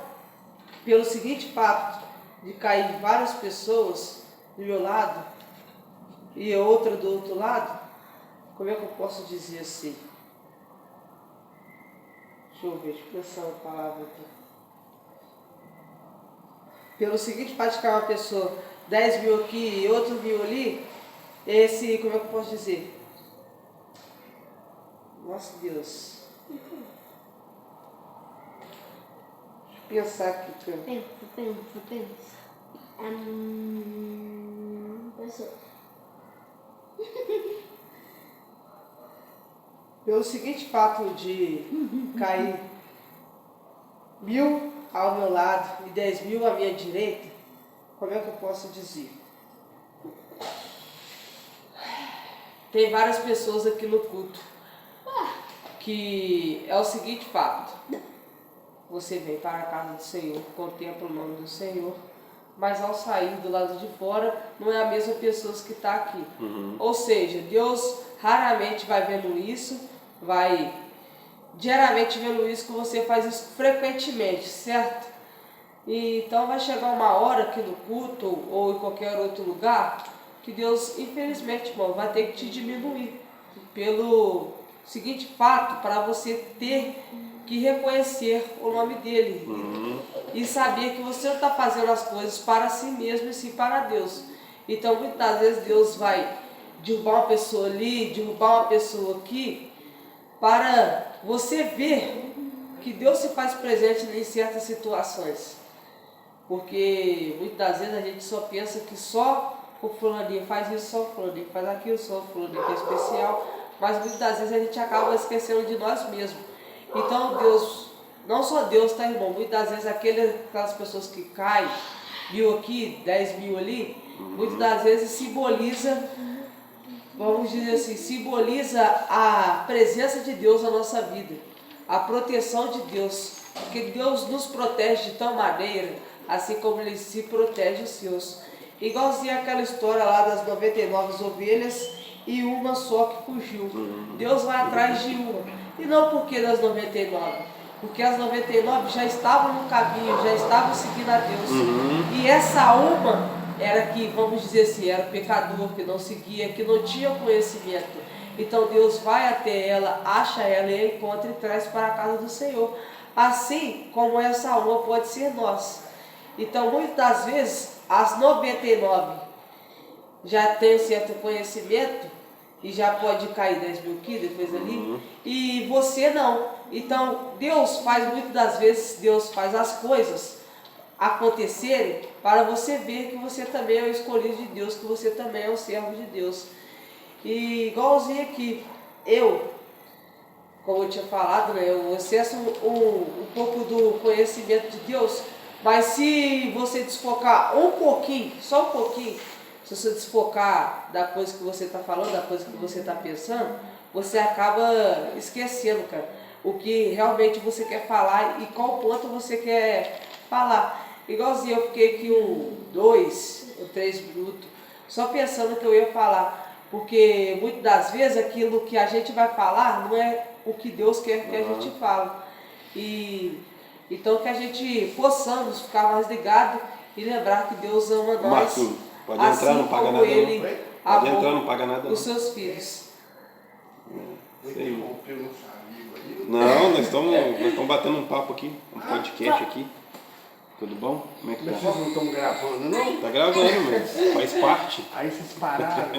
pelo seguinte fato de cair várias pessoas do meu lado e outra do outro lado, como é que eu posso dizer assim? Deixa eu ver, deixa eu pensar uma palavra aqui. Pelo seguinte fato de cair uma pessoa, 10.000 aqui e outro 1.000 ali, esse, como é que eu posso dizer? Nossa Deus. Deixa eu pensar aqui. Pensa. Pessoa. Pelo seguinte fato de cair 1.000 ao meu lado e 10.000 à minha direita, como é que eu posso dizer? Tem várias pessoas aqui no culto que é o seguinte fato: você vem para a casa do Senhor, contempla o nome do Senhor, mas ao sair do lado de fora não é a mesma pessoa que está aqui. Ou seja, Deus raramente vai vendo isso, vai diariamente vendo isso, que você faz isso frequentemente, certo? E então vai chegar uma hora aqui no culto ou em qualquer outro lugar que Deus, infelizmente, irmão, vai ter que te diminuir pelo seguinte fato, para você ter que reconhecer o nome dele e saber que você não está fazendo as coisas para si mesmo e sim para Deus. Então muitas vezes Deus vai derrubar uma pessoa ali, derrubar uma pessoa aqui, para você ver que Deus se faz presente em certas situações. Porque muitas das vezes a gente só pensa que só o fulaninho faz isso, só o fulaninho faz aquilo, só o fulaninho que é especial, mas muitas das vezes a gente acaba esquecendo de nós mesmos. Então Deus, não só Deus, tá, irmão? Muitas das vezes aquelas pessoas que caem, 1.000 aqui, 10.000 ali, muitas das vezes simboliza, vamos dizer assim, simboliza a presença de Deus na nossa vida, a proteção de Deus, porque Deus nos protege de tal maneira, assim como Ele se protege os seus. Igualzinho aquela história lá das 99 ovelhas e uma só que fugiu. Deus vai atrás de uma. E não porque das 99, porque as 99 já estavam no caminho, já estavam seguindo a Deus. E essa uma era que, vamos dizer assim, era pecador, que não seguia, que não tinha conhecimento. Então Deus vai até ela, acha ela e a encontra e traz para a casa do Senhor. Assim como essa uma pode ser nós. Então muitas das vezes as 99 já tem certo conhecimento e já pode cair 10.000 aqui, depois ali, e você não. Então Deus faz muitas das vezes, Deus faz as coisas acontecerem para você ver que você também é o escolhido de Deus, que você também é o servo de Deus. E igualzinho aqui, como eu tinha falado, né, eu acesso um pouco do conhecimento de Deus, mas se você desfocar um pouquinho, só um pouquinho, se você desfocar da coisa que você está falando, da coisa que você está pensando, você acaba esquecendo, cara, o que realmente você quer falar e qual ponto você quer falar. Igualzinho eu fiquei aqui 2 ou 3 minutos só pensando que eu ia falar, porque muitas das vezes aquilo que a gente vai falar não é o que Deus quer que a gente fale. E então que a gente possamos ficar mais ligados e lembrar que Deus ama nós. Marquinhos, pode assim entrar, não paga como nada Ele não. Pode amou entrar, não paga nada os não. seus filhos. Não, nós estamos batendo um papo aqui, um podcast aqui. Tudo bom? Como é que tá? Vocês não estão gravando, não? Tá gravando, mas faz parte. Aí vocês pararam.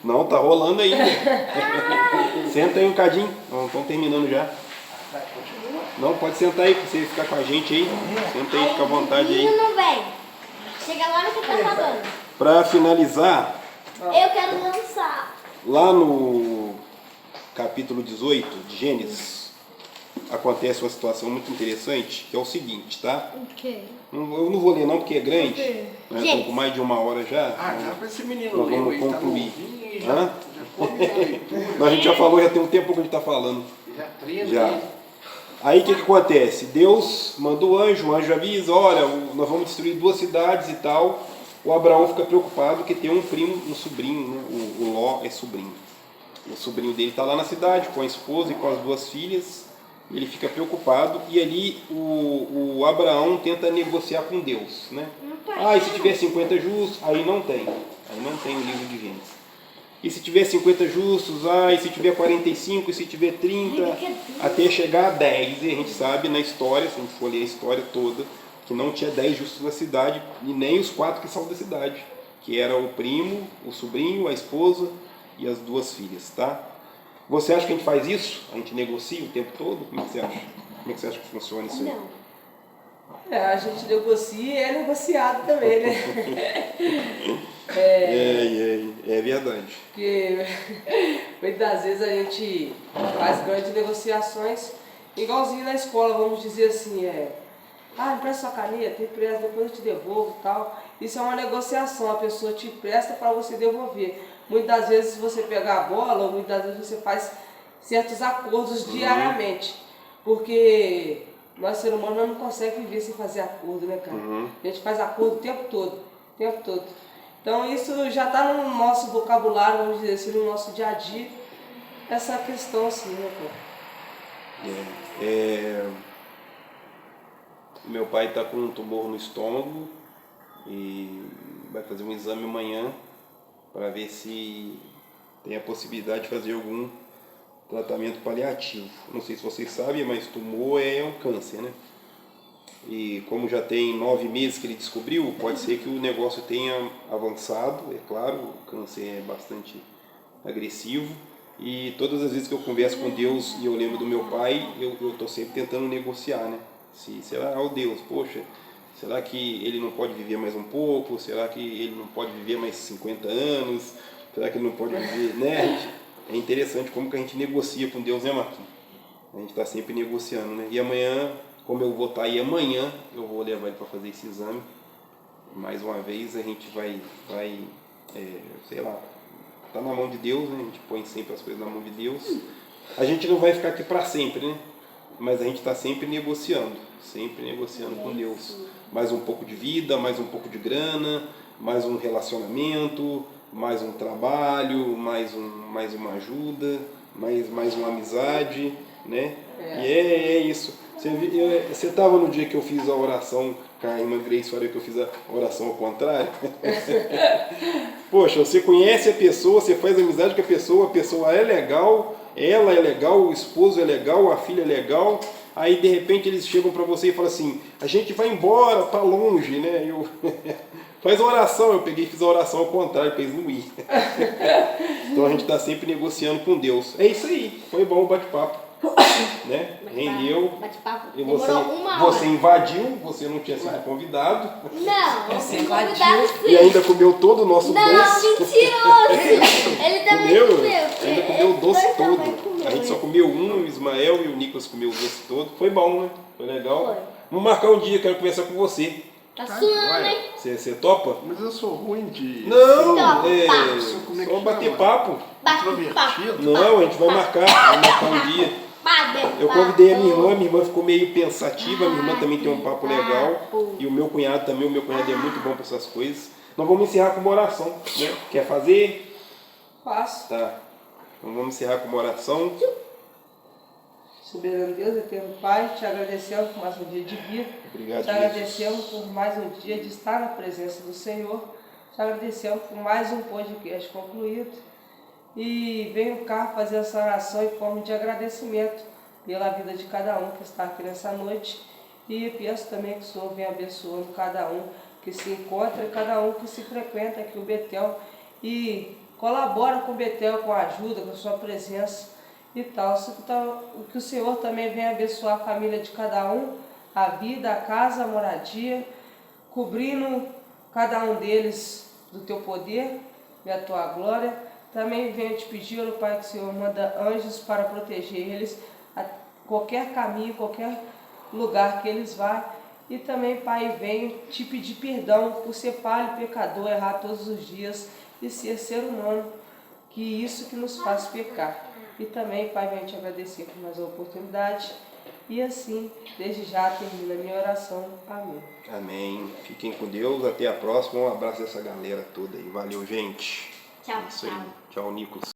Não, tá rolando ainda. Senta aí um cadinho, nós estamos terminando já. Vai, continua. Não, pode sentar aí, pra você ficar com a gente aí. Senta aí, fica à vontade aí. Não vem. Chega lá no que tá falando. Pra finalizar, Eu quero dançar. lá no capítulo 18 de Gênesis, acontece uma situação muito interessante, que é o seguinte, tá? O quê? Eu não vou ler não, porque é grande. Nós Gente. estamos com mais de 1 hora já. Ah, já pra esse menino Nós ler, vamos ele tá concluir. novinho e Hã? já come a leitura. Mas a gente já falou, já tem um tempo que a gente está falando. Já treina. Já. ele. Aí o que acontece? Deus manda o anjo avisa, olha, nós vamos destruir 2 cidades e tal. O Abraão fica preocupado porque tem um primo, um sobrinho, né? O Ló é sobrinho. O sobrinho dele está lá na cidade com a esposa e com as 2 filhas. Ele fica preocupado e ali o Abraão tenta negociar com Deus, né? E se tiver 50 justos, aí não tem o livro de Gênesis. E se tiver 50 justos, e se tiver 45, e se tiver 30, até chegar a 10. E a gente sabe na história, se a gente for ler a história toda, que não tinha 10 justos na cidade, e nem os 4 que são da cidade, que era o primo, o sobrinho, a esposa e as 2 filhas, tá? Você acha que a gente faz isso? A gente negocia o tempo todo? Como é que você acha? Como é que você acha que funciona isso aí? Não. A gente negocia e é negociado também, né? É verdade. Porque muitas das vezes a gente faz grandes negociações, igualzinho na escola, vamos dizer assim, empresta sua caneta, empresta, depois eu te devolvo e tal. Isso é uma negociação, a pessoa te empresta para você devolver. Muitas das vezes você pegar a bola, ou muitas vezes você faz certos acordos diariamente, porque nós, ser humano, não consegue viver sem fazer acordo, né, cara? A gente faz acordo o tempo todo. Então isso já está no nosso vocabulário, vamos dizer assim, no nosso dia a dia, essa questão assim, né, cara? Meu pai está com um tumor no estômago e vai fazer um exame amanhã para ver se tem a possibilidade de fazer algum tratamento paliativo. Não sei se vocês sabem, mas tumor é um câncer, né? E como já tem 9 meses que ele descobriu, pode ser que o negócio tenha avançado, é claro, o câncer é bastante agressivo E todas as vezes que eu converso com Deus e eu lembro do meu pai, eu estou sempre tentando negociar, né? Será, Deus, poxa, será que ele não pode viver mais um pouco? Será que ele não pode viver mais 50 anos? Será que ele não pode viver, né? É interessante como que a gente negocia com Deus, né, Marquinhos? A gente está sempre negociando, né? E amanhã, como eu vou estar aí amanhã, eu vou levar ele para fazer esse exame. Mais uma vez a gente vai sei lá, tá na mão de Deus, né? A gente põe sempre as coisas na mão de Deus. A gente não vai ficar aqui para sempre, né? Mas a gente está sempre negociando com Deus. Mais um pouco de vida, mais um pouco de grana, mais um relacionamento, mais um trabalho, mais uma ajuda, mais uma amizade, né? E é isso. Você estava no dia que eu fiz a oração com a irmã Grace, olha que eu fiz a oração ao contrário. Poxa, você conhece a pessoa, você faz amizade com a pessoa é legal, ela é legal, o esposo é legal, a filha é legal. Aí de repente eles chegam para você e falam assim, a gente vai embora, tá longe, né? Faz uma oração, eu peguei e fiz a oração ao contrário, para eles não ir. Então a gente está sempre negociando com Deus. É isso aí, foi bom o bate-papo. Né? Rendeu. E você invadiu, você não tinha sido convidado. Não, Você convidado invadiu. sim. E ainda comeu todo o nosso Não, doce. mentiroso! Ele também comeu. Ainda comeu o doce Ele também todo. comeu. A gente só comeu um, o Ismael e o Nicolas comeu o doce todo. Foi bom, né? Foi legal. Foi. Vamos marcar um dia, quero conversar com você. Tá suando, hein? Você topa? Mas eu sou ruim de... Não, Como é que só bater chama? papo. Bate papo. Introvertido? Não, a gente vai marcar um dia. Eu convidei a minha irmã ficou meio pensativa, a minha irmã também tem um papo legal. E o meu cunhado também, o meu cunhado é muito bom para essas coisas. Nós vamos encerrar com uma oração, né? Quer fazer? Faço. Tá. Então vamos encerrar com uma oração. Soberano Deus, eterno Pai, te agradecemos por mais um dia de vida. Obrigado, Te agradecemos por mais um dia de estar na presença do Senhor. Te agradecemos por mais um podcast concluído. E venho cá fazer essa oração em forma de agradecimento pela vida de cada um que está aqui nessa noite. E peço também que o Senhor venha abençoando cada um que se encontra, cada um que se frequenta aqui o Betel e colabora com o Betel, com a ajuda, com a sua presença e tal. Que o Senhor também venha abençoar a família de cada um, a vida, a casa, a moradia, cobrindo cada um deles do teu poder e a tua glória. Também venho te pedir, ó Pai, que o Senhor manda anjos para proteger eles a qualquer caminho, qualquer lugar que eles vá. E também, Pai, venho te pedir perdão por ser falho, pecador, errar todos os dias e ser ser humano, que isso que nos faz pecar. E também, Pai, venho te agradecer por mais uma oportunidade. E assim, desde já, termina a minha oração. Amém. Amém. Fiquem com Deus. Até a próxima. Um abraço dessa galera toda aí. Valeu, gente. Tchau, É isso aí. tchau. Tchau, Nicolas.